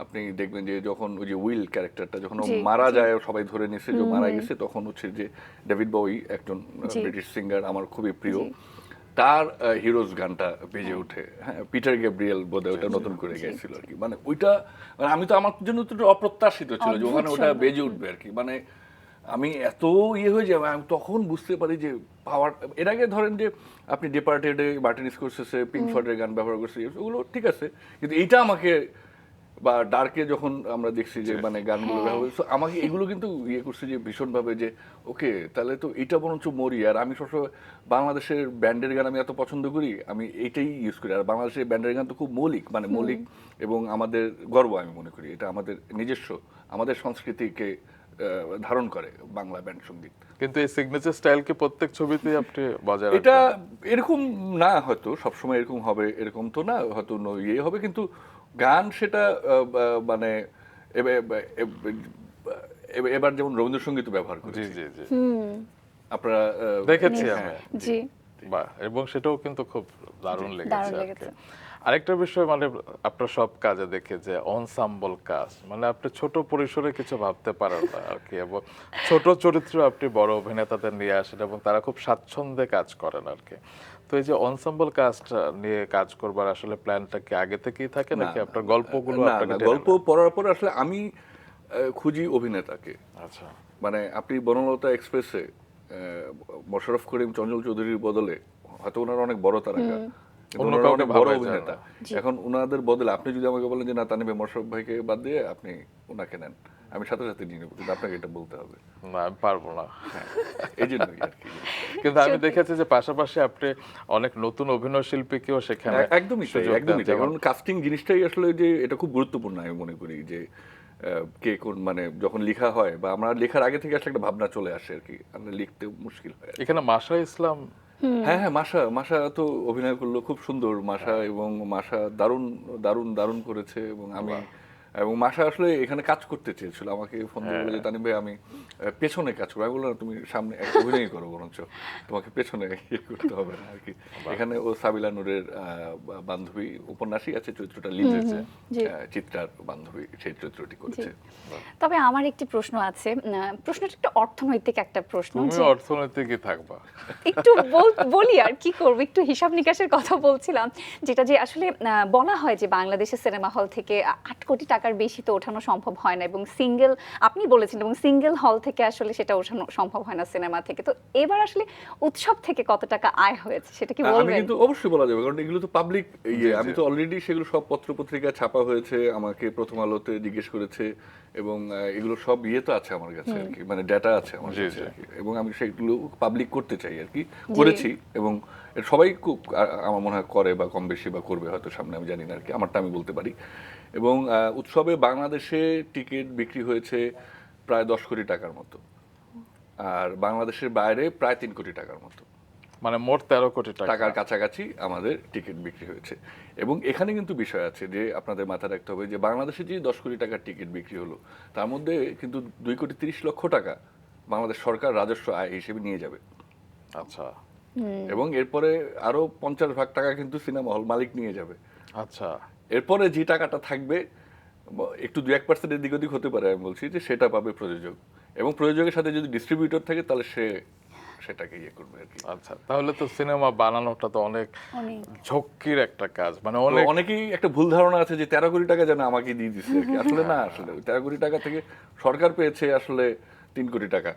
আপনি দেখবেন যে যখন ওই যে উইল ক্যারেক্টারটা যখন মারা যায়, সবাই ধরে নিয়েছে যে মারা গেছে, তখন হচ্ছে যে ডেভিড বউই, একজন ব্রিটিশ সিঙ্গার আমার খুবই প্রিয়, তার হিরোজ গানটা বেজে ওঠে। হ্যাঁ, পিটার গ্যাব্রিয়েল বোধহয় ওটা নতুন করে গেছিল আর কি। মানে ওইটা, মানে আমি তো, আমার জন্য তো অপ্রত্যাশিত ছিল যে ওখানে ওটা বেজে উঠবে আর কি। মানে আমি এত হয়ে যাবে, আমি তখন বুঝতে পারি যে পাওয়ার। এর আগে ধরেন যে আপনি ডিপার্টেডে মার্টিন স্কোরসেসে পিঙ্ক ফ্লয়েডের গান ব্যবহার করছে, ওগুলো ঠিক আছে, কিন্তু এইটা আমাকে বা ডার্কে যখন আমরা দেখছি যে মানে গানগুলো ব্যবহার হয়েছে, আমাকে এগুলো কিন্তু ইয়ে করছে যে ভীষণভাবে যে ওকে তাহলে তো এটা বরঞ্চ মরি। আর আমি সবসময় বাংলাদেশের ব্যান্ডের গান আমি এত পছন্দ করি, আমি এইটাই ইউজ করি। আর বাংলাদেশের ব্যান্ডের গান তো খুব মৌলিক, মানে মৌলিক এবং আমাদের গর্ব আমি মনে করি, এটা আমাদের নিজস্ব, আমাদের সংস্কৃতিকে ধারণ করে বাংলা ব্যান্ড সঙ্গীত। কিন্তু এই সিগনেচার স্টাইলকে প্রত্যেক ছবিতেই আপনি বজায় এটা রাখবেন। এরকম না, হয়তো সবসময় এরকম হবে এরকম তো না, হয়তো ইয়ে হবে, কিন্তু গান সেটা মানে এবার যেমন রবীন্দ্রসঙ্গীত ব্যবহার জি করেছি জি জি আপনারা দেখেছি হ্যাঁ, আমি। জি বাহ, এবং সেটাও কিন্তু খুব দারুণ লেগেছে দারুণ আর লেগেছে। কি। আরেকটা বিষয় মানে আপনার সব কাজে দেখে যে অনসাম্বল কাজ, মানে আপনি ছোট পরিসরে কিছু ভাবতে পারেন না আর কি, এবং ছোট চরিত্র আপনি বড় অভিনেতাদের নিয়ে আসেন এবং তারা খুব স্বাচ্ছন্দ্যে কাজ করেন আর কি। তো এই যে অনসাম্বল কাজটা নিয়ে কাজ করবার আসলে প্ল্যানটা কি আগে থেকেই থাকে নাকি আপনার গল্পগুলো না আপনাকে না, টেনে গল্প নেয়? পড়ার পর আসলে আমি খুঁজি অভিনেতাকে। আচ্ছা মানে আপনি বনলতা এক্সপ্রেসে মোশাররফ করিম, চঞ্চল চৌধুরীর বদলে, হয়তো ওনারা অনেক বড় তারকা, কিন্তু অন্য ওনারা কাউকে অনেক বড় ভাবাই যায় অভিনেতা। না। এখন ওনাদের বদলে আপনি যদি আমাকে বলেন যে না তানিম ভাই মোশাররফ ভাইকে বাদ দিয়ে আপনি ওনাকে নেন, আমি সাথে সাথে নিয়ে নেবো, কিন্তু আপনাকে এটা বলতে হবে। না আমি পারবো না। এই জন্যই আর কি। কিন্তু আমি দেখেছি যে পাশাপাশি আপনি অনেক নতুন অভিনয় শিল্পীকেও সেখানে একদমই তাই, সুযোগ দেন, একদমই তাই। যেমন কারণ কাস্টিং জিনিসটাই আসলে যে এটা খুব গুরুত্বপূর্ণ আমি মনে করি, যে কে কোন, মানে যখন লেখা হয় বা আমরা লেখার আগে থেকে আসলে একটা ভাবনা চলে আসে আর কি, আমরা লিখতে মুশকিল হয়। এখানে মাশা ইসলাম হ্যাঁ হ্যাঁ, মাশা তো অভিনয় করলো খুব সুন্দর, মাশা, এবং মাশা দারুণ দারুণ দারুণ করেছে। এবং মাশা আসলে এখানে কাজ করতে চেয়েছিল, আমাকে ফোন দিয়ে বলে যে তানিম ভাই আমি পেছনে কাজ করবো। আমি বললাম তুমি সামনে একটা অভিনয় করো, বরঞ্চ তোমাকে পেছনে ইয়ে করতে হবে না আর কি। এখানে ও সাবিলা নূরের বান্ধবী, উপন্যাসী আছে চরিত্রটা, লিজেছে জি। চিত্রার বান্ধবী, সেই চরিত্রটি করেছে। তবে আমার একটি প্রশ্ন আছে, প্রশ্নটা একটু অর্থনৈতিক একটা প্রশ্ন, তুমি যে অর্থনৈতিকই থাকবা। একটু বলি আর কি করব, একটু হিসাব নিকাশের কথা বলছিলাম, যেটা যে আসলে বলা হয় যে বাংলাদেশের সিনেমা হল থেকে 8 কোটি টাকার বেশি তো ওঠানো সম্ভব হয় না, এবং সিঙ্গেল, আপনি বলেছেন, এবং সিঙ্গেল হল থেকে আসলে সেটা ওঠানো সম্ভব হয় না সিনেমা থেকে। তো এবার আসলে উৎসব থেকে কত টাকা আয় হয়েছে সেটা কি আমি বলবেন? কিন্তু অবশ্যই বলা যাবে, কারণ এগুলো তো পাবলিক ইয়ে, জি, আমি জি। তো অলরেডি সেগুলো সব পত্র পত্রিকায় ছাপা হয়েছে, আমাকে প্রথম আলোতে জিজ্ঞেস করেছে, এবং এগুলো সব ইয়ে তো আছে আমার কাছে আর কি, মানে ডেটা আছে আমার জি, কাছে জি। আর কি, এবং আমি সেগুলো পাবলিক করতে চাই আর কি, করেছি। এবং এটা সবাই খুব আমার মনে হয় করে, বা কম বেশি বা করবে হয়তো সামনে, আমি জানি না আর কি, আমারটা আমি বলতে পারি। এবং উৎসবে বাংলাদেশে টিকিট বিক্রি হয়েছে প্রায় 10 কোটি টাকার মতো, আর বাংলাদেশের বাইরে প্রায় 3 কোটি টাকার মতো মানে মোট 13 কোটি টাকা। টাকার কাছাকাছি আমাদের টিকিট বিক্রি হয়েছে। এবং এখানে কিন্তু বিষয় আছে যে আপনাদের মাথায় রাখতে হবে যে বাংলাদেশে যে 10 কোটি টাকার টিকিট বিক্রি হলো, তার মধ্যে কিন্তু 2 কোটি 30 লক্ষ টাকা বাংলাদেশ সরকার রাজস্ব আয় হিসেবে নিয়ে যাবে। আচ্ছা এবং এরপরে আরো 50 ভাগ টাকা কিন্তু সিনেমা হল মালিক নিয়ে যাবে। আচ্ছা। এরপরে যে টাকাটা থাকবে, একটু 2-1% এদিক ওদিক হতে পারে, আমি বলছি যে সেটা পাবে প্রযোজক, এবং প্রযোজকের সাথে যদি ডিস্ট্রিবিউটর থাকে তাহলে সেটাকে ইয়ে করবে আর কি। আচ্ছা, তাহলে তো সিনেমা বানানোটা তো অনেক অনেক ঝক্কির একটা কাজ, মানে তো অনেক। অনেকেই একটা ভুল ধারণা আছে যে 13 কোটি টাকা যেন আমাকে দিয়ে দিচ্ছে আর কি, আসলে না, আসলে ওই 13 কোটি টাকা থেকে সরকার পেয়েছে আসলে 3 কোটি টাকা,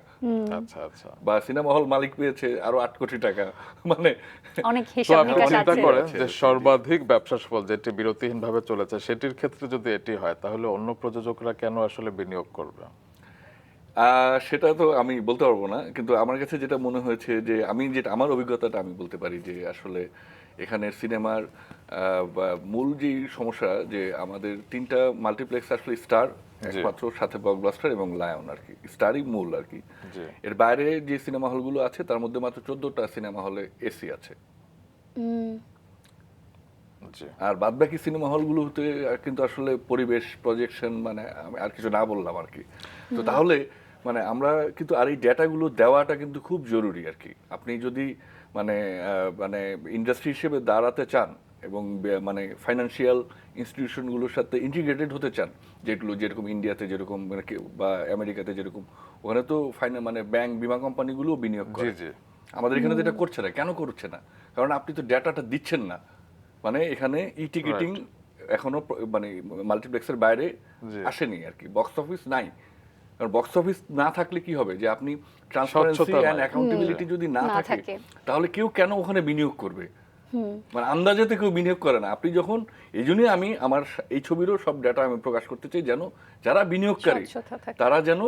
আচ্ছা আচ্ছা। বা সিনেমা হল মালিক পেয়েছে আরো 8 কোটি টাকা, মানে অনেক তো হিসাব আপনি নিকাশ চিন্তা আছে। করেন যে সর্বাধিক ব্যবসা সফল যেটি বিরতিহীন ভাবে চলেছে, সেটির ক্ষেত্রে যদি এটি হয় তাহলে অন্য প্রযোজকরা কেন আসলে বিনিয়োগ করবে? সেটা তো আমি বলতে পারবো না, কিন্তু আমার কাছে যেটা মনে হয়েছে, যে যেটা আমার অভিজ্ঞতাটা আমি বলতে পারি, যে আসলে এখানে সিনেমার মূল যে সমস্যা, যে আমাদের 3টা মাল্টিপ্লেক্স আসলে স্টার একমাত্র, সাথে ব্লকবাস্টার এবং লায়ন আর কি, স্টারই মূল আর কি। জি এর বাইরে যে সিনেমা হলগুলো আছে তার মধ্যে মাত্র 14টা সিনেমা হলে এসি আছে, জি। আর বাদবাকি সিনেমা হলগুলোতে কিন্তু আসলে পরিবেশ, প্রজেকশন, মানে আমি আর কিছু না বললাম আর কি। তো তাহলে মানে আমরা কিন্তু, আর এই ডেটাগুলো দেওয়াটা কিন্তু খুব জরুরি আর কি। আপনি যদি মানে ইন্ডাস্ট্রি হিসেবে দাঁড়াতে চান, এবং মানে ফাইন্যান্সিয়াল ইনস্টিটিউশনগুলোর সাথে ইন্টিগ্রেটেড হতে চান, যেরকম ইন্ডিয়াতে যেরকম, মানে বা আমেরিকাতে যেরকম, ওখানে তো মানে ব্যাংক, বীমা কোম্পানিগুলো বিনিয়োগ জি করে। জি। আমাদের এখানে তো এটা করছে না, কেন করছে না? কারণ আপনি তো ডেটাটা দিচ্ছেন না। মানে এখানে ই টিকিটিং এখনো মানে মাল্টিপ্লেক্সের বাইরে জি। আসেনি আর কি, বক্স অফিস নাই। কারণ বক্স অফিস না থাকলে কি হবে, যে আপনি ট্রান্সপারেন্সি স্বচ্ছতা এন্ড নাই। অ্যাকাউন্টেবিলিটি যদি না না থাকে, থাকে। তাহলে কেউ কেন ওখানে বিনিয়োগ করবে? মানে আন্দাজেতে কেউ বিনিয়োগ করে না। আপনি যখন, এই জন্যই আমি আমার এই ছবিরও সব ডাটা আমি প্রকাশ করতে চাই, যেন যারা বিনিয়োগকারী স্বচ্ছতা থাকে। তারা যেন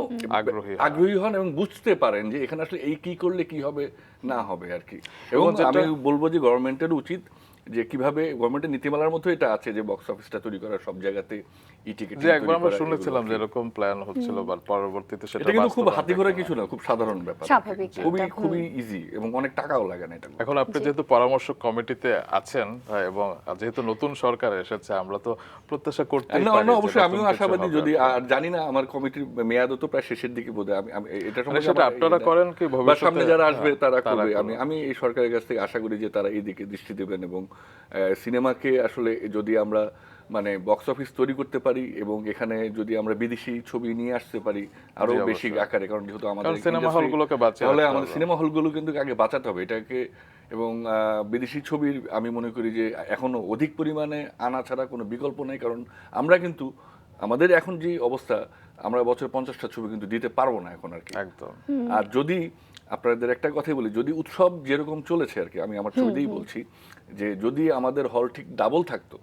আগ্রহী হন এবং বুঝতে পারেন যে এখানে আসলে এই কি করলে কি হবে না হবে আর কি। এবং আমি বলবো যে গভর্নমেন্টের উচিত যে কিভাবে, গভর্নমেন্টের নীতিমালার মধ্যে এটা আছে যে বক্স অফিসটা তৈরি করার সব জায়গাতে ই-টিকেট যে একবার আমরা শুনেছিলাম যে এরকম প্ল্যান হচ্ছিল, বাট পরবর্তীতে সেটা এটা কিন্তু খুব হাতি ঘোরা কিছু না, খুব সাধারণ ব্যাপার, স্বাভাবিক খুবই একটা, খুবই ইজি এবং অনেক টাকাও লাগে না এটা। এখন আপনি যেহেতু পরামর্শ কমিটিতে আছেন এবং যেহেতু নতুন সরকার এসেছে, আমরা তো প্রত্যাশা করতেই না, পারি না, যে অবশ্যই নতুন আমিও কিছু আশাবাদী, হবে যদি আর কি। আর জানি না আমার কমিটির মেয়াদও তো প্রায় শেষের দিকে বোধহয়, আমি এটা মানে সম্পর্কে সেটা আমার আপনারা এই- করেন কি বা ভবিষ্যতে? সামনে যারা আসবে তারা তারা করবে। করবে। আমি এই সরকারের কাছ থেকে আশা করি যে তারা এই দিকে দৃষ্টি দেবেন এবং সিনেমাকে আসলে যদি আমরা মানে বক্স অফিস তৈরি করতে পারি এবং এখানে যদি আমরা বিদেশি ছবি নিয়ে আসতে পারি আরো জি, বেশি অবশ্যই। আকারে, কারণ যেহেতু আমাদের কারণ সিনেমা industry, হলগুলোকে বাঁচিয়ে তাহলে রাখতে আমাদের হবে। সিনেমা হলগুলো কিন্তু আগে বাঁচাতে হবে এটাকে। এবং বিদেশি ছবির আমি মনে করি যে এখনো অধিক পরিমাণে আনা ছাড়া কোনো বিকল্প নেই, কারণ আমরা কিন্তু আমাদের এখন যে অবস্থা, আমরা বছরে 50টা ছবি কিন্তু দিতে পারবো না এখন আর কি। একদম। আর যদি আপনাদের একটা কথাই বলি, যদি উৎসব যেরকম চলেছে আর কি, আমি আমার ছবিতেই বলছি যে যদি আমাদের হল ঠিক ডাবল থাকতো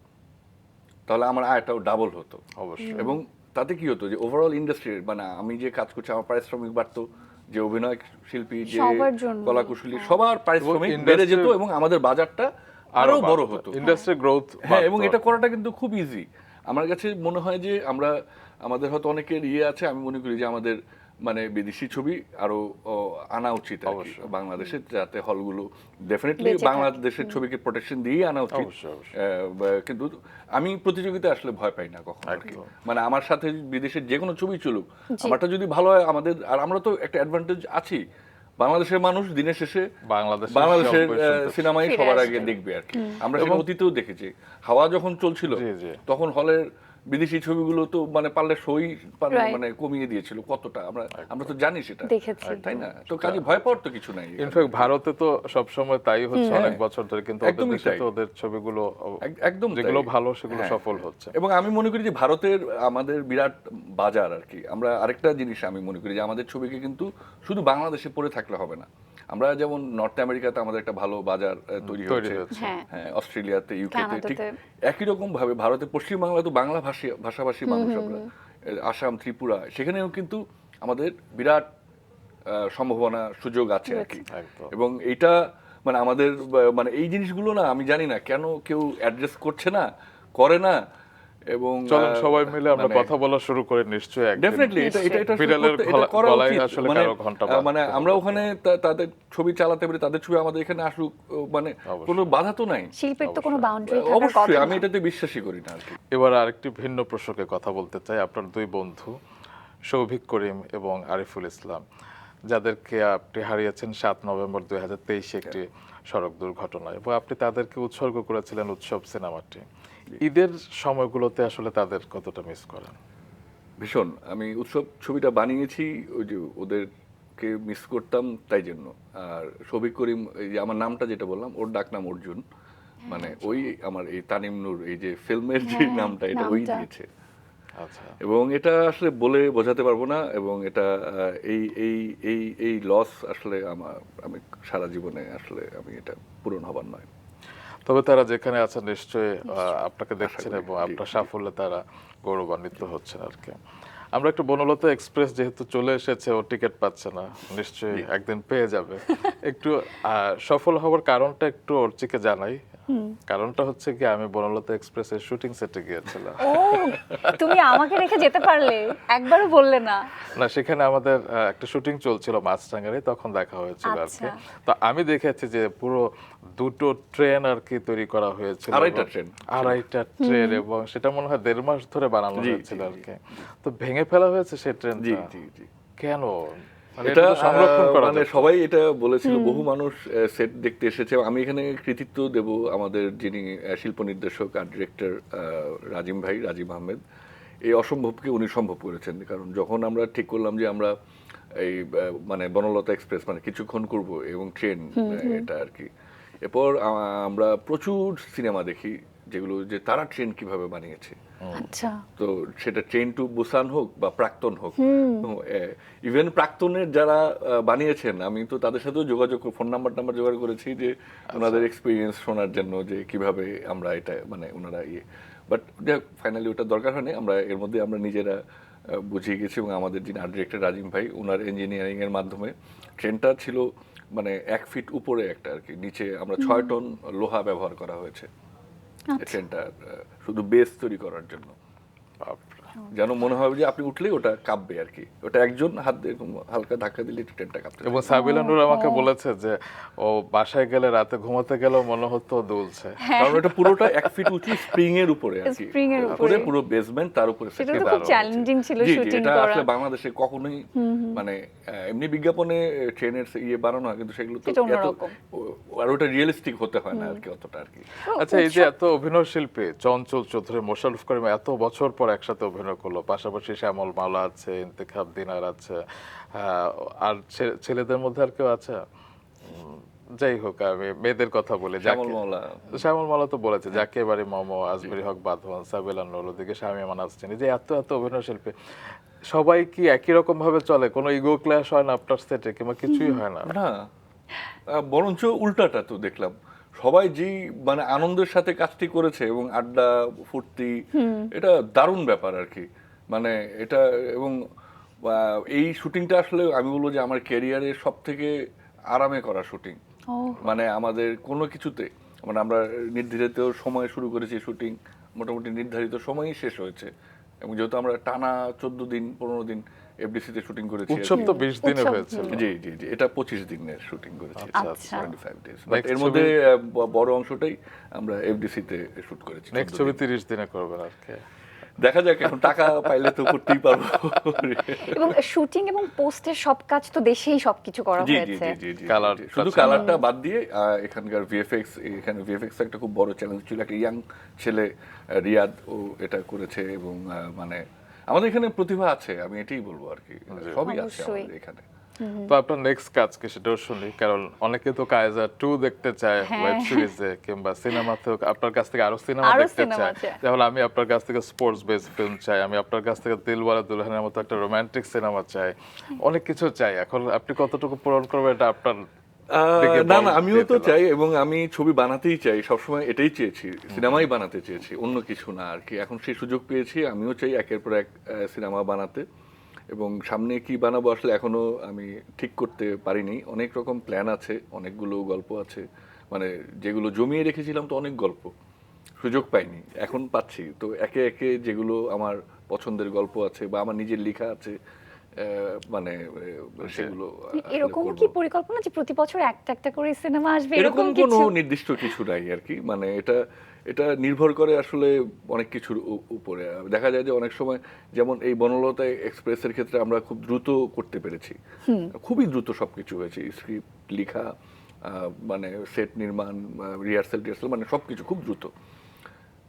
তাহলে আমার আয়টাও ডাবল হতো। অবশ্যই। এবং তাতে কি হতো যে ওভারঅল ইন্ডাস্ট্রির, মানে আমি যে কাজ করছি আমার পারিশ্রমিক বাড়তো, যে অভিনয় শিল্পী, যে সবার জন্য। কলাকুশলী, সবার পারিশ্রমিক এবং বেড়ে যেত industry- এবং আমাদের বাজারটা আরো বড় হতো। Industry growth. হ্যাঁ, এবং এটা করাটা কিন্তু খুব ইজি। আমার কাছে মনে হয় যে আমরা, আমাদের হয়তো অনেকের আছে, আমি মনে করি যে আমাদের মানে বিদেশি ছবি আরো আনা উচিত আর কি অবশ্যই। বাংলাদেশে, যাতে হলগুলো ডেফিনেটলি বেঁচে থাকে। বাংলাদেশের ছবিকে প্রোটেকশন দিয়েই আনা উচিত। অবশ্যই, অবশ্যই। কিন্তু আমি প্রতিযোগিতা আসলে ভয় পাই না কখনো আর কি। একদম। মানে আমার সাথে বিদেশের যে কোনো ছবি চলুক, আমারটা যদি ভালো হয়, আমাদের, আর আমরা তো একটা অ্যাডভান্টেজ আছি, বাংলাদেশের মানুষ দিনের শেষে বাংলাদেশের বাংলাদেশের সবই শুনতে সিনেমাই ফিরে সবার আসবে। আগে দেখবে আর কি। আমরা সেটা অতীতেও দেখেছি, হাওয়া যখন চলছিল জি, জি। তখন হলের বিদেশি ছবিগুলো তো মানে পারলে সই Right. মানে কমিয়ে দিয়েছিল কতটা, আমরা তো জানি সেটা, দেখেছি। তাই না? তো কাজে ভয় পাওয়ার তো কিছু নাই। ইনফ্যাক্ট ভারতে তো সবসময় তাই হচ্ছে অনেক বছর ধরে, কিন্তু ওদের একদমই দেশে তাই। তো ওদের ছবিগুলো একদম তাই। যেগুলো ভালো সেগুলো হ্যাঁ, সফল হচ্ছে। এবং আমি মনে করি যে ভারতের আমাদের বিরাট বাজার আর কি। আমরা আরেকটা জিনিস আমি মনে করি যে আমাদের ছবিকে কিন্তু শুধু বাংলাদেশে পড়ে থাকলে হবে না। আমরা যেমন নর্থ আমেরিকাতে আমাদের একটা ভালো বাজার তৈরি হচ্ছে, হ্যাঁ। হ্যাঁ, অস্ট্রেলিয়াতে, ইউকেতে, ঠিক কানাডাতে। একই রকম ভাবে ভারতে, পশ্চিম বাংলায় তো বাংলা ভাষাভাষী মানুষ আমরা, আসাম, ত্রিপুরা, সেখানেও কিন্তু আমাদের বিরাট সম্ভাবনা, সুযোগ আছে আর কি। একদম। এবং এইটা মানে আমাদের মানে এই জিনিসগুলো না, আমি জানি না কেন কেউ অ্যাড্রেস করছে না, করে না। এবং চলেন সবাই মিলে আমরা মানে কথা বলা শুরু করি নিশ্চয়ই একদিন। ডেফিনেটলি এটা আসলে বিড়ালের এটা করা গলায় উচিত। আসলে মানে কারো ঘন্টা বাজতে মানে হবে। আমরা ওখানে তাদের ছবি চালাতে পারি, তাদের ছবি আমাদের এখানে আসুক, মানে অবশ্যই। কোনো বাধা তো নাই। শিল্পের তো কোনো বাউন্ডারি থাকার অবশ্যই কথা আমি না। এটাতে বিশ্বাসই করি না আর কি। এবার আরেকটি ভিন্ন প্রসঙ্গে কথা বলতে চাই। আপনার দুই বন্ধু সৌভিক করিম এবং আরিফুল ইসলাম, যাদেরকে আপনি হারিয়েছেন 7 নভেম্বর 2023 একটি সড়ক দুর্ঘটনায়, এবং আপনি তাদেরকে উৎসর্গ করেছিলেন উৎসব সিনেমাটি। ঈদের সময়গুলোতে আসলে তাদের কতটা মিস করেন? ভীষণ। আমি উৎসব ছবিটা বানিয়েছি ওই যে ওদেরকে মিস করতাম তাই জন্য। আর সৌভিক করিম, এই যে আমার নামটা যেটা বললাম, ওর ডাক নাম অর্জুন, মানে ওই আমার এই তানিম নূর, এই যে ফিল্মের যে নামটা, এটা ওই নামটা। দিয়েছে। আচ্ছা। এবং এটা আসলে বলে বোঝাতে পারবো না। এবং এটা এই এই এই এই লস আসলে আমি সারা জীবনে আসলে আমি এটা পূরণ হবার নয়। তবে তারা যেখানে আছেন নিশ্চয়ই আপনাকে দেখছেন করি, এবং জি, আপনার জি। সাফল্যে তারা গৌরবান্বিত হচ্ছেন আর কি। আমরা একটু বনলতা এক্সপ্রেস যেহেতু চলে এসেছে, ও টিকিট পাচ্ছে না, নিশ্চয়ই একদিন পেয়ে যাবে। একটু সফল হওয়ার কারণটা একটু অর্চিকে জানাই। কারণটা হচ্ছে কি, আমি বনলতা এক্সপ্রেসের শুটিং সেটে গিয়েছিলাম। ও, তুমি আমাকে রেখে যেতে পারলে, একবারও বললে না। না, সেখানে আমাদের একটা শুটিং চলছিল মাছরাঙারে, তখন দেখা হয়েছিল আর কি। আচ্ছা। তো আমি দেখেছি যে পুরো দুটো ট্রেন আর কি তৈরি করা হয়েছিল, আড়াইটা এবং ট্রেন। আড়াইটা ট্রেন, এবং সেটা মনে হয় 1.5 মাস ধরে বানানো জি, হয়েছিল জি, আর কি। তো ভেঙে ফেলা হয়েছে সেই জি ট্রেনটা, জি জি। কেন? মানে এটা তো সংরক্ষণ করা মানে যেত। সবাই এটা বলেছিল, বহু মানুষ সেট দেখতে এসেছে। আমি এখানে কৃতিত্ব দেব আমাদের যিনি শিল্প নির্দেশক আর ডিরেক্টর রাজিম আহমেদ। এই অসম্ভবকে উনি সম্ভব করেছেন। কারণ যখন আমরা ঠিক করলাম যে আমরা এই মানে বনলতা এক্সপ্রেস মানে কিছুক্ষণ করব এবং ট্রেন, এটা আর কি, এরপর আমরা প্রচুর সিনেমা দেখি যেগুলো যে তারা ট্রেন কিভাবে বানিয়েছে। আচ্ছা, তো সেটা ট্রেন টু বুসান হোক বা প্রাক্তন হোক, ইভেন প্রাক্তনের যারা বানিয়েছেন আমি তো তাদের সাথেও যোগাযোগ ফোন নাম্বার জোগাড় করেছি যে ওনাদের এক্সপিরিয়েন্স শোনার জন্য যে কিভাবে আমরা এটা মানে ওনারা বাট ফাইনালি ওটা দরকার হয়নি। আমরা এর মধ্যে আমরা নিজেরা বুঝিয়ে গেছি এবং আমাদের যিনি আর্ট ডিরেক্টর রাজিম ভাই ওনার ইঞ্জিনিয়ারিং এর মাধ্যমে ট্রেনটা ছিল মানে 1 ফিট উপরে একটা আর কি, নিচে আমরা 6 টন লোহা ব্যবহার করা হয়েছে ট্রেনটা শুধু বেস তৈরি করার জন্য, যেন মনে হবে যে আপনি উঠলেই ওটা কাঁপবে আর কি, ওটা একজন হাত দিয়ে এরকম হালকা ধাক্কা দিলে ট্রেনটা কাঁপতে এবং সাবিলা নূর আমাকে বলেছে যে ও বাসায় গেলে রাতে ঘুমাতে গেলেও মনে হতো দুলছে, কারণ এটা পুরোটা 1 ফিট উঁচু স্প্রিং এর উপরে আর কি, Spring এর উপরে। পুরো বেসমেন্ট তার উপরে সেটা তো খুব চ্যালেঞ্জিং ছিল জি জি, শুটিং এটা করা। আসলে বাংলাদেশে কখনোই মানে এমনি বিজ্ঞাপনে ট্রেনের বানানো হয় কিন্তু সেগুলো তো এটা এত অন্যরকম। আর ওটা রিয়েলিস্টিক হতে হয় না আর কি অতটা আর কি। আচ্ছা এই যে এত অভিনয় শিল্পী চঞ্চল চৌধুরী, মোশাররফ করিম এত বছর পর একসাথে অভিনয় করলো, পাশাপাশি শ্যামল মাওলা আছে, ইন্তেখাব দিনার আছে, আর ছেলেদের মধ্যে আর কেউ আছে? যাই হোক আমি মেয়েদের কথা বলি, শ্যামল মাওলা। শ্যামল মাওলা তো বলেছে যাকে এবারে মমো, আজমেরি হক বাঁধন, সাবিলা নূর, ওদিকে শামীমা নাসরিন, এই যে এত অভিনয় শিল্পী সবাই কি একই রকম ভাবে চলে? কোনো ইগো ক্ল্যাশ হয় না আপনার সেটে কিংবা কিছুই হয় না? না, বরঞ্চ উল্টাটা তো দেখলাম, সবাই যেই মানে আনন্দের সাথে কাজটি করেছে এবং আড্ডা ফুর্তি, এটা দারুণ ব্যাপার আর কি। মানে এটা এবং এই শুটিংটা আসলে আমি বলবো যে আমার ক্যারিয়ারের সব থেকে আরামে করা শুটিং। মানে আমাদের কোনো কিছুতে মানে আমরা নির্ধারিত সময় শুরু করেছি শুটিং, মোটামুটি নির্ধারিত সময়ই শেষ হয়েছে এবং যেহেতু আমরা টানা 14 দিন 15 দিন এফডিসিতে শুটিং করেছি। উৎসব তো 20 দিনে উৎসব, হয়েছিল। জি জি জি, এটা 25 দিনের শুটিং করেছি, আচ্ছা। 25 days। Next এর মধ্যে বড় অংশটাই আমরা এফডিসিতে শুট করেছি। নেক্সট ছবি 30 দিনে করবেন আর কি। দেখা যাক, এখন টাকা পাইলে তো করতেই পারবো। এবং শুটিং এবং পোস্টের সব কাজ তো দেশেই সবকিছু করা জি জি হয়েছে। জি জি, Colour শুধু touch কালারটা বাদ দিয়ে এখানকার ভিএফএক্স, এখানে ভিএফএক্স একটা খুব বড় চ্যালেঞ্জ ছিল। একটা ইয়াং ছেলে রিয়াদ ও এটা করেছে এবং মানে আমাদের এখানে প্রতিভা আছে, আমি এটাই বলবো আর কি, সবই আছে অবশ্যই। আমাদের এখানে। তো আপনার নেক্সট কাজ কি সেটাও শুনি, কারণ অনেকে তো কায়জা 2 দেখতে চায় ওয়েব সিরিজে কিংবা সিনেমাতেও আপনার কাছ থেকে আরো সিনেমা আরো দেখতে সিনেমা চায়। চায়। যেমন আমি আপনার কাছ থেকে স্পোর্টস বেস ফিল্ম চাই, আমি আপনার কাছ থেকে দিলওয়ালা দুলহানের মতো একটা রোমান্টিক সিনেমা চাই, অনেক কিছু চাই। এখন আপনি কতটুকু পূরণ করবেন এটা আপনার দিকে না বল না, আমিও দিয়ে তো দিলাম। চাই এবং আমি ছবি বানাতেই চাই, সবসময় এটাই চেয়েছি, সিনেমাই বানাতে চেয়েছি, অন্য কিছু না আর কি। এখন সেই সুযোগ পেয়েছি, আমিও চাই একের পর এক সিনেমা বানাতে এবং সামনে কি বানাবো আসলে এখনো আমি ঠিক করতে পারিনি। অনেক রকম প্ল্যান আছে, অনেকগুলো গল্প আছে, মানে যেগুলো জমিয়ে রেখেছিলাম তো অনেক গল্প, সুযোগ পাইনি, এখন পাচ্ছি। তো একে একে যেগুলো আমার পছন্দের গল্প আছে বা আমার নিজের লেখা আছে মানে সেগুলো আসলে এরকম করবো। কি পরিকল্পনা যে প্রতি বছর একটা একটা করে সিনেমা আসবে এরকম এরকম কোনো কিছু? নির্দিষ্ট কিছু নাই আর কি, মানে এটা এটা নির্ভর করে আসলে অনেক কিছুর উপরে। দেখা যায় যে অনেক সময় যেমন এই বনলতা এক্সপ্রেসের ক্ষেত্রে আমরা খুব দ্রুত করতে পেরেছি, খুবই দ্রুত সবকিছু হয়েছে, স্ক্রিপ্ট লেখা মানে সেট নির্মাণ, রিহার্সাল মানে সবকিছু খুব দ্রুত।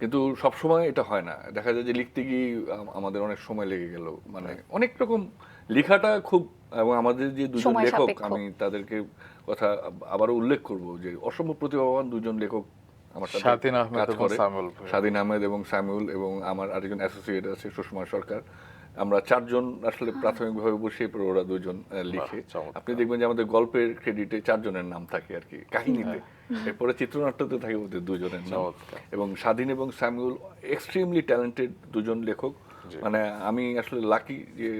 কিন্তু সব সময় এটা হয় না, দেখা যায় যে লিখতে গিয়ে আমাদের অনেক সময় লেগে গেল, মানে অনেক রকম লেখাটা খুব। এবং আমাদের যে দুজন সময় লেখক, সাপেক্ষ। আমি তাদেরকে কথা আবারও উল্লেখ করব যে অসম্ভব প্রতিভাবান দুজন লেখক আমার সাথে স্বাধীন আহমেদ কাজ এবং করে। সামিউল ভাই। স্বাধীন আহমেদ এবং সামিউল এবং আমার আরেকজন অ্যাসোসিয়েট আছে সুষমা সরকার। আমরা 4 জন আসলে প্রাথমিকভাবে বসে পড়ে ওরা দুজন লিখে। চমৎকার। আপনি দেখবেন যে আমাদের গল্পের ক্রেডিটে 4 জনের নাম থাকে আর কি, কাহিনীতে। এরপরে চিত্রনাট্যতে থাকে ওদের 2 জনের নাম। চমৎকার। এবং স্বাধীন এবং সামিউল এক্সট্রিমলি ট্যালেন্টেড দুজন লেখক। মানে আমি আসলে লাকি যে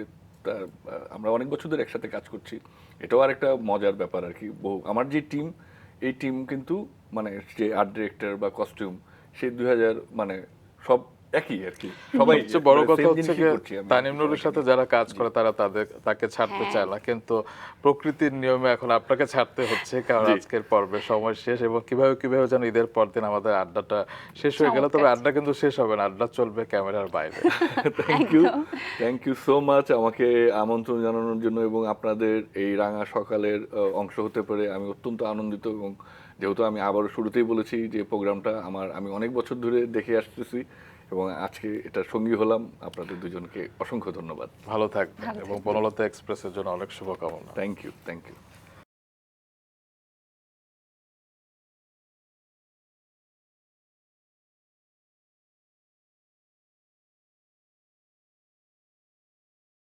আমরা অনেক বছর ধরে একসাথে কাজ করছি, এটাও আর একটা মজার ব্যাপার আর কি। আমার যে টিম, এই টিম কিন্তু মানে যে আর্ট ডিরেক্টর বা কস্টিউম সেই 2000 মানে সব একই আর কি, সবাই সবচেয়ে বড় কথা same হচ্ছে জিনিসই কি করছি আমি। তানিম নুরের সাথে যারা কাজ করে তারা তাকে ছাড়তে চায় না, কিন্তু প্রকৃতির নিয়মে এখন আপনাকে ছাড়তে হচ্ছে, কারণ জি। আজকের পর্বে সময় শেষ এবং কিভাবে কিভাবে যেন ঈদের পর দিন আমাদের আড্ডাটা শেষ হয়ে গেল। তবে আড্ডা কিন্তু শেষ হবে না, আড্ডা চলবে ক্যামেরার বাইরে। থ্যাংক ইউ সো মাচ আমাকে আমন্ত্রণ জানানোর জন্য এবং আপনাদের এই রাঙা সকালের অংশ হতে পেরে আমি অত্যন্ত আনন্দিত। এবং যেহেতু আমি আবারও শুরুতেই বলেছি যে প্রোগ্রামটা আমি অনেক বছর ধরে দেখে আসতেছি এবং আজকে এটা সঙ্গী হলাম, আপনাদের দুজনকে অসংখ্য ধন্যবাদ। ভালো থাকবেন এবং বনলতা এক্সপ্রেসের জন্য অনেক শুভকামনা। Thank you.